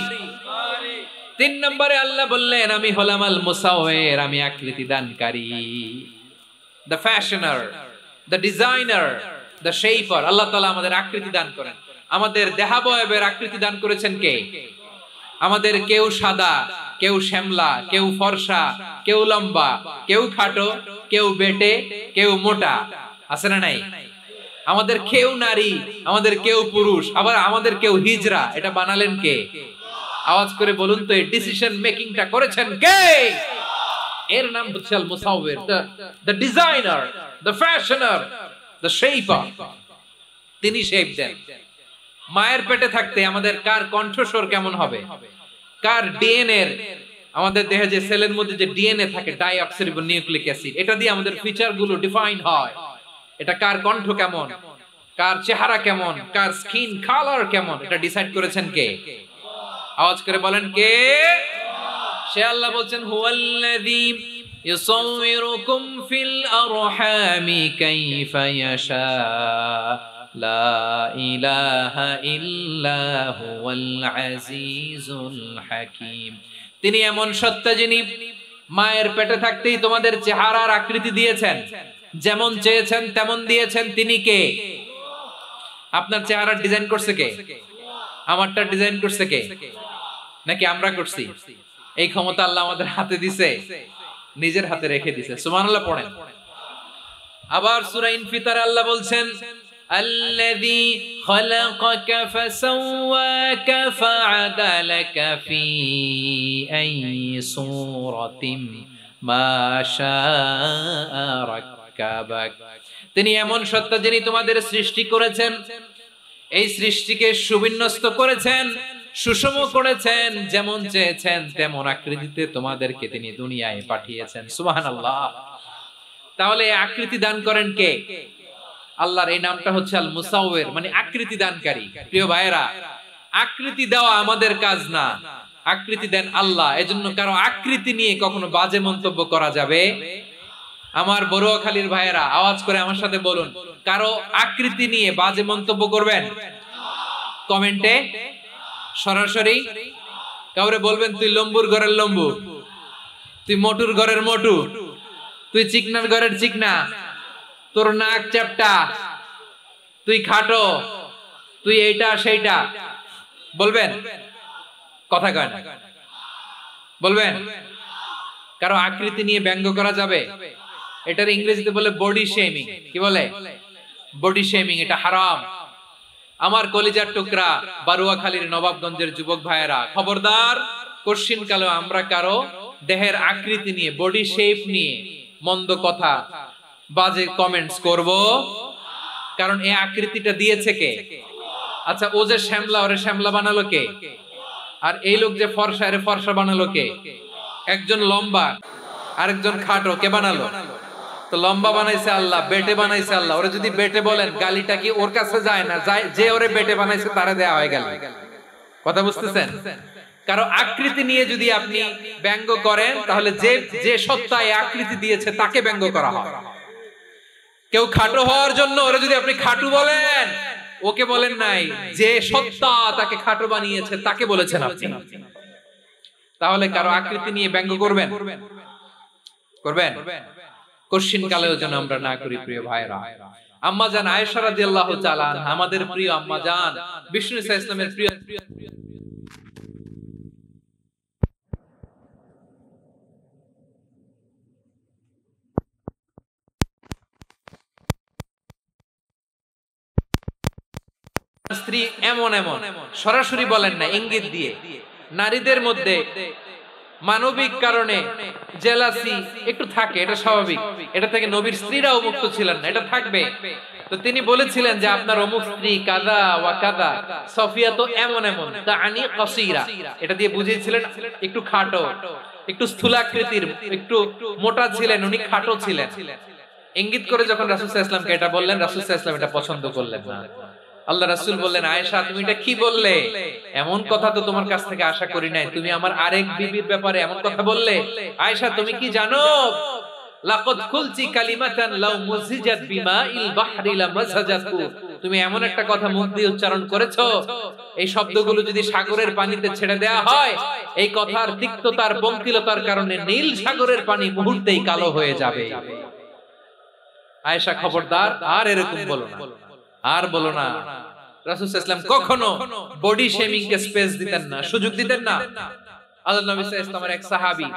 তিন নম্বরে আল্লাহ বললেন আমি হলাম আল মুসাউবির, আমি আকৃতি দানকারী, the fashioner, the designer, the shaper. Allah তাআলা আমাদের আকৃতি দান করেন। আমাদের দেহাবয়বের আকৃতি দান করেছেন কে? আমাদের কেউ সাদা, কেউ শ্যামলা, কেউ ফর্সা, কেউ লম্বা, কেউ খাটো, কেউ বেটে, কেউ মোটা, আছে না নাই? আমাদের কেউ নারী, আমাদের কেউ পুরুষ, আবার আমাদের কেউ হিজড়া। এটা বানালেন কে? আওয়াজ করে বলুন তো, এই ডিসিশন মেকিংটা করেছেন কে? এর নাম হচ্ছে আল মুসাউবির, the designer, the fashioner, the shaper. তিনি শেপ দেন। মায়ের পেটে থাকতে আমাদের কার কণ্ঠস্বর কেমন হবে, কার ডিএনএ, আমাদের দেহে যে সেলের মধ্যে যে ডিএনএ থাকে, ডাইঅক্সিরিবোনিউক্লিক অ্যাসিড, এটা দিয়ে আমাদের ফিচার গুলো ডিফাইন হয়। এটা কার কণ্ঠ কেমন, কার চেহারা কেমন, কার স্কিন কালার কেমন, এটা ডিসাইড করেছেন কে? আওয়াজ করে বলেন কে? সে আল্লাহ বলছেন হুয়াল্লাযী ইউসাউবিরুকুম ফিল আরহামি কাইফা ইয়াশা লা ইলাহা ইল্লা হুয়াল আজিজুল হাকীম। তিনি এমন সত্তা যিনি মায়ের পেটে থাকতেই তোমাদের চেহারার আকৃতি দিয়েছেন, যেমন চেয়েছেন তেমন দিয়েছেন। তিনি কে? আপনার চেহারার ডিজাইন করছে কে? আমারটা ডিজাইন করছে কে? নাকি আমরা করছি? এই ক্ষমতা আল্লাহ আমাদের হাতে দিছে, নিজের হাতে রেখে দিছে। সুবহানাল্লাহ পড়েন। আবার সূরা ইনফিতার আল্লাহ বলছেন, আল্লাযী খালাকাকা ফাসাওয়াকা ফাআদালাকা ফি আইয়ি সূরাতিন মা শাআ রাক্কাবাক। তিনি এমন সত্তা যিনি তোমাদের সৃষ্টি করেছেন, এই সৃষ্টিকে সুবিন্যস্ত করেছেন, সুষম করেছেন, যেমন চেয়েছেন তেমন আকৃতিতে তোমাদেরকে তিনি দুনিয়ায় পাঠিয়েছেন। সুবহানাল্লাহ। তাহলে এই আকৃতি দান করেন কে? আল্লাহর এই নামটা হচ্ছে আল মুসাওয়ির, মানে আকৃতি দানকারী। প্রিয় ভাইয়েরা, আকৃতি দেওয়া আমাদের কাজ না, আকৃতি দেন আল্লাহ। এজন্য কারো আকৃতি নিয়ে কখনো বাজে মন্তব্য করা যাবে। আমার বড়ুয়াখালীর ভাইয়েরা আওয়াজ করে আমার সাথে বলুন, কারো আকৃতি নিয়ে বাজে মন্তব্য করবেন? কমেন্টে সরাসরি কাউরে বলবেন তুই লম্বুর ঘরের লম্বু, তুই মোটুর ঘরের মোটু, তুই চিকনার ঘরের চিকনা, তোর নাক চ্যাপটা, তুই খাটো, তুই এইটা সেইটা বলবেন? কথা কয় না, বলবেন? কারো আকৃতি নিয়ে ব্যঙ্গ করা যাবে? এটার ইংরেজিতে বলে বডি শেমিং। কি বলে? Body shaming. এটা হারাম। আমার কলিজার টুকরা বারুয়াখালীর নবাবগঞ্জের যুবক ভাইয়েরা, খবরদার, কোশ্চিন কালো আমরা কারো দেহের আকৃতি নিয়ে, বডি শেপ নিয়ে মন্দ কথা, বাজে কমেন্টস করব। কারণ এই আকৃতিটা দিয়েছে কে? আচ্ছা, ও যে শ্যামলা, ওরে শ্যামলা বানালো কে? আর এই লোক যে ফর্সা, এর ফর্সা বানালো কে? একজন লম্বা, আরেকজন খাটো, কে বানালো? তো লম্বা বানাইছে আল্লাহ, বেটে বানাইছে আল্লাহ। ওরে যদি বেটে বলেন, গালিটা কি ওর কাছে যায় না? যায়। যে ওরে বেটে বানাইছে তারে দেয়া হয় গালি। কথা বুঝতেছেন? কারো আকৃতি নিয়ে যদি আপনি ব্যঙ্গ করেন, তাহলে যে সত্তা এই আকৃতি দিয়েছে তাকে ব্যঙ্গ করা হয়। কেউ খাটো হওয়ার জন্য ওরে যদি আপনি খাটু বলেন, ওকে বলেন নাই, যে সত্তা তাকে খাটো বানিয়েছে তাকে বলেছেন আপনি। তাহলে কারো আকৃতি নিয়ে ব্যঙ্গ করবেন? করবেন? কোশ্চিন কালেও যেন আমরা না করি। প্রিয় ভাইরা, আম্মা জান আয়েশা রাদিয়াল্লাহু তাআলা আনহা, আমাদের প্রিয় আম্মা জান, বিষ্ণু ইসলামের প্রিয় স্ত্রী এমন এমন সরাসরি বলেন না, ইঙ্গিত দিয়ে। নারীদের মধ্যে মানবিক কারণে জেলাসি একটু থাকে, এটা স্বাভাবিক। এটা থেকে নবীর স্ত্রীরাও মুক্ত ছিলেন না, এটা থাকবে। তো তিনি বলেছিলেন যে আপনার অমুক স্ত্রী কাদা ওয়া কাদা, সফিয়া তো এমন এমন, তাআনি কাসীরা, এটা দিয়ে বুঝিয়েছিলেন একটু খাটো, একটু স্থূলাকৃতির, একটু মোটা ছিলেন, উনি খাটো ছিলেন। ইঙ্গিত করে যখন রাসূল সাল্লাল্লাহু আলাইহি ওয়াসাল্লামকে এটা বললেন, রাসূল সাল্লাল্লাহু আলাইহি ওয়াসাল্লাম এটা পছন্দ করলেন না। আল্লাহ রাসূল বললেন, আয়েশা তুমি এটা কি বললে? এমন কথা তো তোমার কাছ থেকে আশা করি নাই। তুমি আমার আরেক বিবির ব্যাপারে এমন কথা বললে। আয়েশা তুমি কি জানো, লাকাদ কুলতি কালিমাতান লাউ মুজিজাত বিমাইল বাহরি লামাসাজাতু, তুমি এমন একটা কথা মুখ দিয়ে উচ্চারণ করেছো, এই শব্দগুলো যদি সাগরের পানিতে ছেড়ে দেয়া হয়, এই কথার তিক্ততার পঙ্কিলতার কারণে নীল সাগরের পানি মুহূর্তেই কালো হয়ে যাবে। আয়েশা খবরদার, আর এরকম বলো না, আর বলো না। রাসূল সাল্লাল্লাহু আলাইহি ওয়াসাল্লাম কখনো বডি শেমিং কে স্পেস দিতেন না, সুযোগ দিতেন না। আল্লাহর নবী সাল্লাল্লাহু আলাইহি ওয়াসাল্লামের এক সাহাবী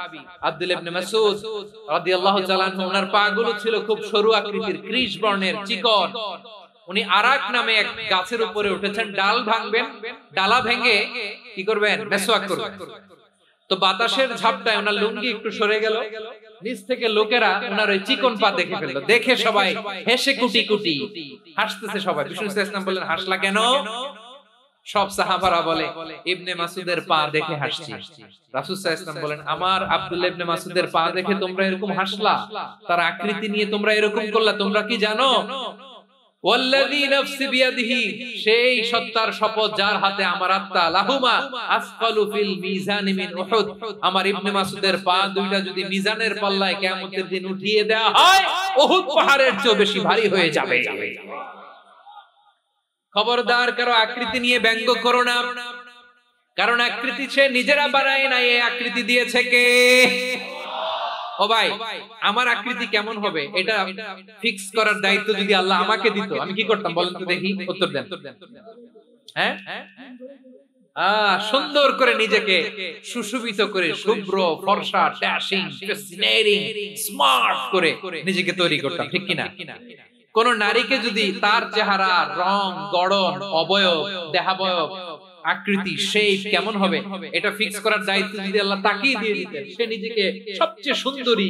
আব্দুল্লাহ ইবনে মাসউদ রাদিয়াল্লাহু তাআলা আনহু, ওনার পাগুলো ছিল খুব সরু আকৃতির, কৃশ বর্ণের, চিকন। উনি আরাক নামে এক গাছের উপরে উঠেছেন, ডাল ভাঙবেন, ডালা ভেঙে কি করবেন? মেসওয়াক করবেন। তো বাতাসের ঝাপটায় ওনার লুঙ্গি একটু সরে গেল, নিচ থেকে লোকেরা ওনার ওই চিকন পা দেখে ফেললো। দেখে সবাই হেসে কুটি কুটি হাসতেছে সবাই। বিষ্ণু সাল্লাল্লাহু আলাইহি ওয়াসাল্লাম বললেন, হাসলা কেন? সব সাহাবারা বলে, ইবনে মাসউদের পা দেখে হাসছি। রাসূল সাল্লাল্লাহু আলাইহি ওয়াসাল্লাম বলেন, আমার আব্দুল্লাহ ইবনে মাসউদের পা দেখে তোমরা এরকম হাসলা, তার আকৃতি নিয়ে তোমরা এরকম করলা, তোমরা কি জানো? ওয়াল্লাযী নাফসি বিয়াদিহি, সেই সত্তার শপথ যার হাতে আমার আত্মা, লাহুমা আসকালু ফিল মিজানি মিন উহুদ, আমার ইবনে মাসউদের পা দুইটা যদি মিজানের পাল্লায় কিয়ামতের দিন উঠিয়ে দেওয়া হয়, উহুদ পাহাড়ের চেয়ে বেশি ভারী হয়ে যাবে। খবরদার কারো আকৃতি নিয়ে ব্যঙ্গ করো না, কারণ আকৃতি সে নিজেরা বানায় না, এই আকৃতি দিয়েছে কে? ও ভাই, আমার আকৃতি কেমন হবে এটা ফিক্স করার দায়িত্ব যদি আল্লাহ আমাকে দিত, আমি কি করতাম বলেন তো দেখি, উত্তর দেন। হ্যাঁ, সুন্দর করে নিজেকে সুশোভিত করে, শুভ্র ফর্সা ড্যাশিং ফ্যাসিনেটিং স্মার্ট করে নিজেকে তৈরি করতাম, ঠিক কিনা? কোন নারীকে যদি তার চেহারা, রং, গড়ন, অবয়ব, দেহাবয়ব, আকৃতি, শেপ কেমন হবে এটা ফিক্স করার দায়িত্ব যদি আল্লাহ তাকেই দিয়ে দিতেন, সে নিজেকে সবচেয়ে সুন্দরী,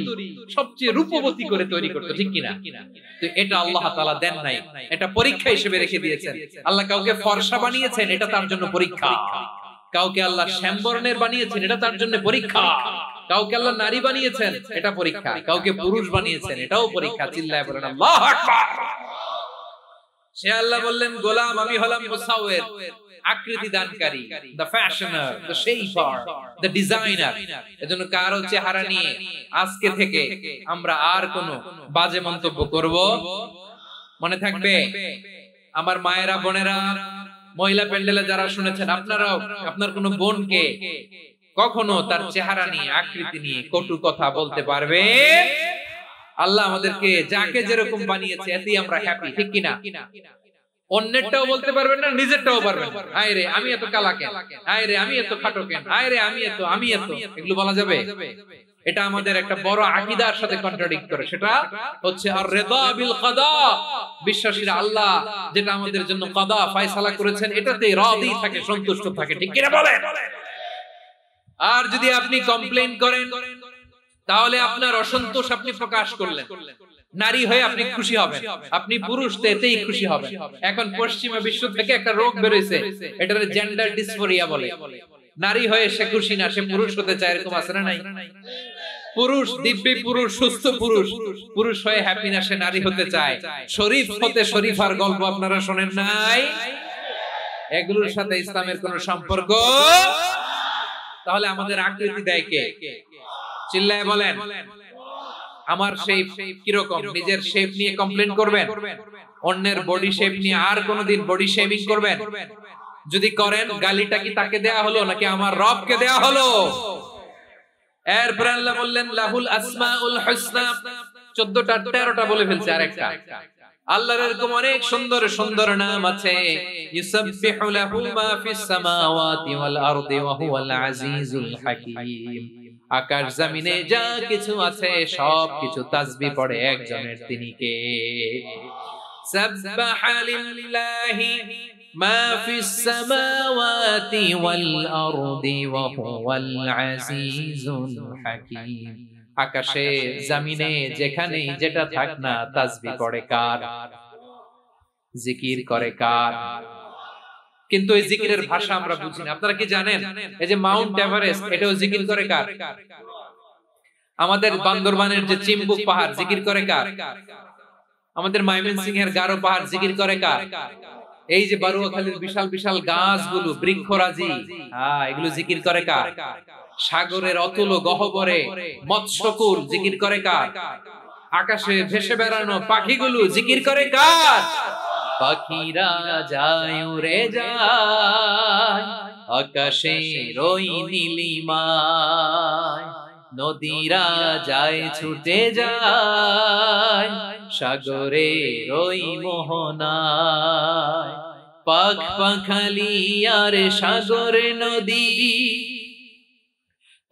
সবচেয়ে রূপবতী করে তৈরি করতো, ঠিক কিনা? তো এটা আল্লাহ তাআলা দেন নাই, এটা পরীক্ষা হিসেবে রেখে দিয়েছেন। আল্লাহ কাউকে ফর্সা বানিয়েছেন, এটা তার জন্য পরীক্ষা। কাউকে আল্লাহ শ্যামবর্ণের বানিয়েছেন, এটা তার জন্য পরীক্ষা। কাউকে আল্লাহ নারী বানিয়েছেন, এটা পরীক্ষা। কাউকে পুরুষ বানিয়েছেন, এটাও পরীক্ষা। চিল্লায় বলেন আল্লাহু আকবার। সে আল্লাহ বললেন, গোলাম আমি হলাম মুসাওয়ির, আকৃতি দানকারী, the fashioner, the shaper, the designer। এজন্য কারো চেহারা নিয়ে আজকে থেকে আমরা আর কোনো বাজে মন্তব্য করব মনে থাকবে। আমার মায়েরা, বোনেরা, মহিলা প্যান্ডেলে যারা শুনেছেন, আপনারাও আপনার কোনো বোনকে কখনো তার চেহারা নিয়ে, আকৃতি নিয়ে কটু কথা বলতে পারবে? আল্লাহ আমাদেরকে যাকে যেরকম বানিয়েছে এতেই আমরা হ্যাপি, ঠিক কিনা? অন্যেরটাও বলতে পারবেন না, নিজেরটাও পারবেন না। হায় রে আমি এত কালা কেন, হায় রে আমি এত খাটো কেন, হায় রে আমি এত, এগুলো বলা যাবে? এটা আমাদের একটা বড় আকীদার সাথে কন্ট্রাডিক্ট করে। সেটা হচ্ছে আর রিদা বিল কাদা, বিশ্বাসীরা আল্লাহ যেটা আমাদের জন্য কাদা ফয়সালা করেছেন এটাতে রাজি থাকে, সন্তুষ্ট থাকে, ঠিক কিনা বলেন? আর যদি আপনি কমপ্লেইন করেন তাহলে আপনার অসন্তোষ আপনি প্রকাশ করলেন। নারী হয়ে আপনি খুশি হবেন, আপনি পুরুষ তো এতেই খুশি হবেন। এখন পশ্চিমা বিশ্ব থেকে একটা রোগ বেরোইছে, এটার জেন্ডার ডিসফোরিয়া বলে। নারী হয়ে সে খুশি না, সে পুরুষ হতে চায়, এরকম আছে না নাই? পুরুষ, দিব্যি পুরুষ, সুস্থ পুরুষ, পুরুষ হয়ে হ্যাপি না, সে নারী হতে চায়। শরীফ হতে শরীফার গল্প আপনারা শোনেন নাই? এগুলোর সাথে ইসলামের কোন সম্পর্ক? তাহলে আমাদের আকৃতি দেয় কে? চিল্লায় বলেন। আমার শেপ কিরকম, নিজের শেপ নিয়ে কমপ্লেইন করবেন? অন্যের বডি শেপ নিয়ে আর কোনদিন বডি শেমিং করবেন? যদি করেন, গালিটা কি তাকে দেয়া হলো নাকি আমার রবকে দেয়া হলো? এরপর আল্লাহ বললেন লাহুল আসমাউল হুসনা, 14টা 13টা বলে ফেলছে আরেকটা। আল্লাহর এরকম অনেক সুন্দর সুন্দর নাম আছে। ইউসাববিহু লাহু মা ফিস সামাওয়াতি ওয়াল আরদি ওয়া হুয়াল আজিজুল হাকীম। আকাশ জমিনে যা কিছু আছে সব কিছু তাসবিহ পড়ে একজনের, তিনি কে? সাব্বাহা লিল্লাহি মা ফিস সামাওয়াতি ওয়াল আরদি ওয়া হুয়াল আজিজুল হাকীম। আকাশে জমিনে যেখানে যেটা থাক না, তাসবিহ পড়ে কার? জিকির করে কার? কিন্তু এই জিকিরের ভাষা আমরা বুঝি না। আপনারা কি জানেন এই যে মাউন্ট এভারেস্ট, এটাও জিকির করে কার? আমাদের বান্দরবানের যে চিম্বুক পাহাড় জিকির করে কার? আমাদের ময়মনসিংহের গারো পাহাড় জিকির করে কার? এই যে বারুয়াখালীর বিশাল বিশাল গাছগুলো, বৃক্ষরাজি, এগুলো জিকির করে কার? সাগরের অতুল গহ্বরে মৎস্যকুল জিকির করে কার? আকাশে ভেসে বেড়ানো পাখিগুলো জিকির করে কার? পাখিরা যায় উড়ে যায় আকাশের ওই নীলিমায়, নদীরা যায় ছুটে যায় সাগরের ওই মোহনায়। পাখ পাখালি আর সাগর নদী,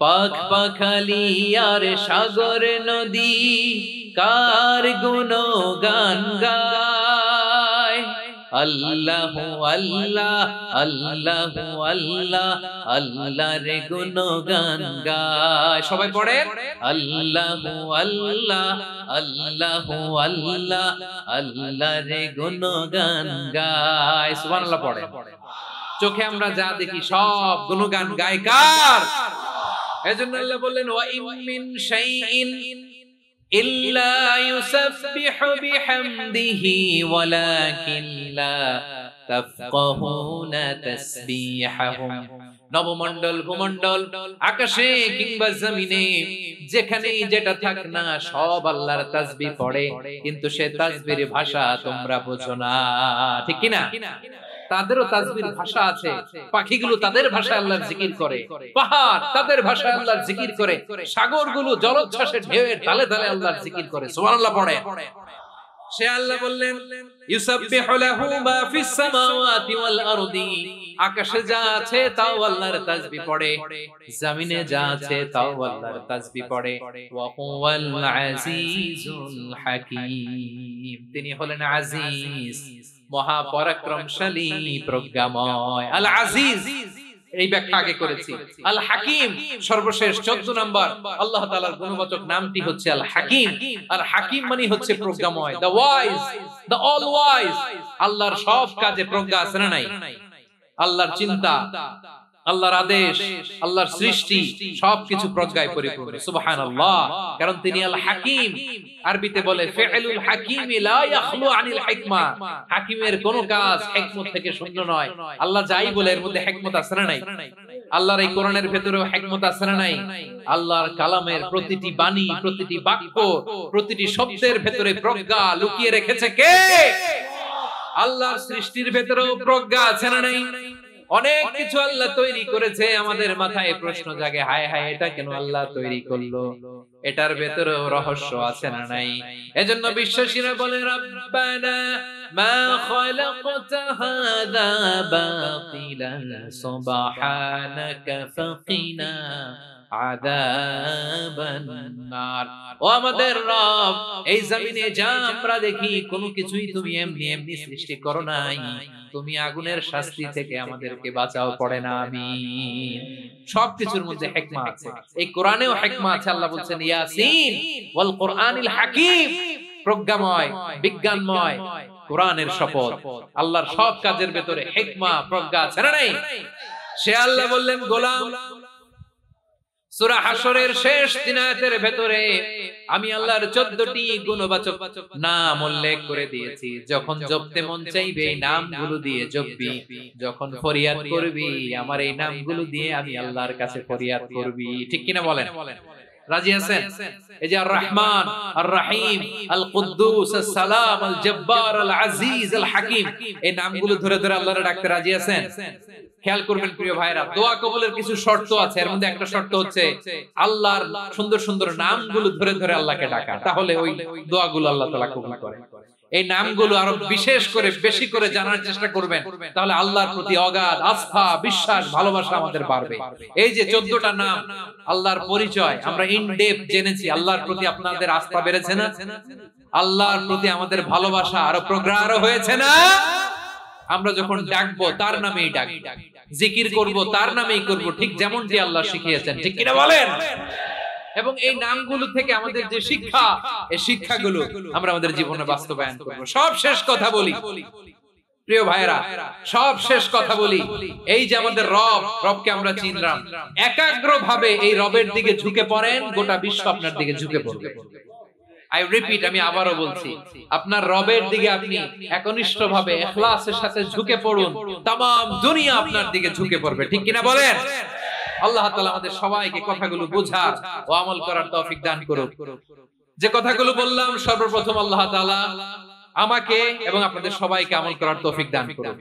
পাখ পাখালি আর সাগর নদী কার গুণগান গায়। আল্লাহু আল্লাহ আল্লাহু আল্লাহ আল্লাহর গুণগান গায়। সবাই পড়েন আল্লাহু আল্লাহ আল্লাহু আল্লাহ আল্লাহর গুণগান গায়। সুবহানাল্লাহ পড়েন। চোখে আমরা যা দেখি সব গুণগান গায় কার? এজন্য আল্লাহ বললেন ওয়া ইম মিন শাইইন ইল্লা ইউসাববিহু বিহামদিহি ওয়ালাকিন লা তাফকাহুনা তাসবিহাহুম। নবমণ্ডল, ভূমণ্ডল, আকাশে কিংবা জমিনে যেখানে যেটা থাক না সব আল্লাহর তাসবিহ পড়ে, কিন্তু সে তাসবিহের ভাষা তোমরা বোঝো না, ঠিক কি না? তাদেরও তাসবির ভাষা আছে, পাখিগুলো তাদের ভাষায় আল্লাহর জিকির করে, পাহাড় তাদের ভাষায় আল্লাহর জিকির করে, সাগরগুলো জলোচ্ছ্বাসে ঢেউয়ের তালে তালে আল্লাহর জিকির করে। সুবহানাল্লাহ পড়ে। সে আল্লাহ বললেন ইউসাব্বিহু লাহু মা ফিস সামাওয়াতি ওয়াল আরদি, আকাশে যা আছে তাও আল্লাহর তাসবিহ পড়ে, জমিনে যা আছে তাও আল্লাহর তাসবিহ পড়ে। ওয়া হুয়াল আজিজুল হাকীম, তিনি হলেন আজিজ, মহা পরাক্রমশালী, প্রজ্ঞাময়। আল আজিজ এই ব্যাখ্যা আগে করেছি। আল হাকিম সর্বশেষ 14 নম্বর আল্লাহ তাআলার গুণবাচক নামটি হচ্ছে আল হাকিম। আর হাকিম মানে হচ্ছে প্রজ্ঞাময়, the wise, the all wise. আল্লাহর সব কাজে প্রজ্ঞা আছে না নাই? আল্লাহর চিন্তা, আল্লাহর আদেশ, আল্লাহর সৃষ্টি সবকিছু প্রজ্ঞায় পরিপূর্ণ। সুবহানাল্লাহ। কারণ তিনি আল হাকিম। আরবিতে বলে ফি'লুল হাকিমি লা ইয়াখলু আনিল হিকমা, হাকিমের কোন কাজ হিকমত থেকে শূন্য নয়। আল্লাহ যাই বলে এর মধ্যে হিকমত আছে না নাই? আল্লাহর এই কোরআনের ভেতরেও হিকমত আছে না নাই? আল্লাহর কালামের প্রতিটি বাণী, প্রতিটি বাক্য, প্রতিটি শব্দের ভেতরে প্রজ্ঞা লুকিয়ে রেখেছে কে? আল্লাহর সৃষ্টির ভেতরেও প্রজ্ঞা আছে না নাই? অনেক কিছু আল্লাহ তৈরি করেছে, আমাদের মাথায় প্রশ্ন জাগে, হায় হায় এটা কেন আল্লাহ তৈরি করলো? এটার ভেতরেও রহস্য আছে না নাই? এজন্য বিশ্বাসীরা বলে রব্বানা মা খালাকতা হাযা বাতিলান সুবহানাকা ফাকিনা আযাবান নার। ও আমাদের রব, এই জমিনে যা আমরা দেখি কোনো কিছুই তুমি এমনি এমনি সৃষ্টি করো নাই, তুমি আগুনের শাস্তি থেকে আমাদেরকে বাঁচাও, পড়ে না আমিন। সবকিছুর মধ্যে হিকমা আছে, এই কোরআনেও হিকমা আছে। আল্লাহ বলছেন ইয়াসিন ওয়াল কোরআনিল হাকিম, প্রজ্ঞাময়, বিজ্ঞানময় কোরআনের শপথ। আল্লাহর সব কাজের ভেতরে হিকমা, প্রজ্ঞা আছে না নাই? সে আল্লাহ বললেন গোলাম, সূরা হাশরের শেষ 3 আয়াতের ভেতরে আমি আল্লাহর 14টি গুণবাচক নাম উল্লেখ করে দিয়েছি। যখন জপতে মন চাইবে এই নামগুলো দিয়ে জপবি, যখন ফরিয়াদ করবি আমার এই নামগুলো দিয়ে আমি আল্লাহর কাছে ফরিয়াদ করবি। ঠিক কিনা বলেন? রাজি আছেন? এই যে আর রহমান, আর রহিম, আল কুদ্দুস, আস সালাম, আল জব্বার, আল আজিজ, আল হাকিম, এই নামগুলো ধরে ধরে আল্লাহরে ডাকতে রাজি আছেন? খেয়াল করবেন প্রিয় ভাইরা, দোয়া কবুলের কিছু শর্ত আছে। এর মধ্যে একটা শর্ত হচ্ছে আল্লাহর সুন্দর সুন্দর নামগুলো ধরে ধরে আল্লাহকে ডাকা, তাহলে ওই দোয়াগুলো আল্লাহ তাআলা কবুল করেন। এই নামগুলো আরো বিশেষ করে বেশি করে জানার চেষ্টা করবেন, তাহলে আল্লাহর প্রতি অগাধ আস্থা, বিশ্বাস, ভালোবাসা আমাদের বাড়বে। এই যে 14টা নাম আল্লাহর পরিচয় আমরা ইন ডেপথ জেনেছি, আল্লাহর প্রতি আপনাদের আস্থা বেড়েছে না? আল্লাহর প্রতি আমাদের ভালোবাসা আরো প্রগাঢ় হয়েছে না? আমরা যখন ডাকবো তার নামেই ডাকি, জিকির করব তার নামেই করব, ঠিক যেমনটি আল্লাহ শিখিয়েছেন। ঠিক কিনা বলেন? এবং এই নামগুলো থেকে আমাদের যে শিক্ষা, এই শিক্ষাগুলো আমরা আমাদের জীবনে বাস্তবায়ন করব। সব শেষ কথা বলি প্রিয় ভাইরা, সব শেষ কথা বলি, এই যে আমাদের রব, রবকে আমরা চিনলাম, একাগ্রভাবে এই রবের দিকে ঝুঁকে পড়েন, গোটা বিশ্ব আপনার দিকে ঝুঁকে পড়বে। I repeat, আমি আবারও বলছি, আপনার রবের দিকে আপনি একনিষ্ঠভাবে ইখলাসের সাথে ঝুঁকে পড়ুন, তামাম দুনিয়া আপনার দিকে ঝুঁকে পড়বে। ঠিক কিনা বলেন? আল্লাহ তাআলা আমাদের সবাইকে কথাগুলো বোঝার ও আমল করার তৌফিক দান করুক। যে কথাগুলো বললাম সর্বপ্রথম আল্লাহ তাআলা আমাকে এবং আপনাদের সবাইকে আমল করার তৌফিক দান করুন।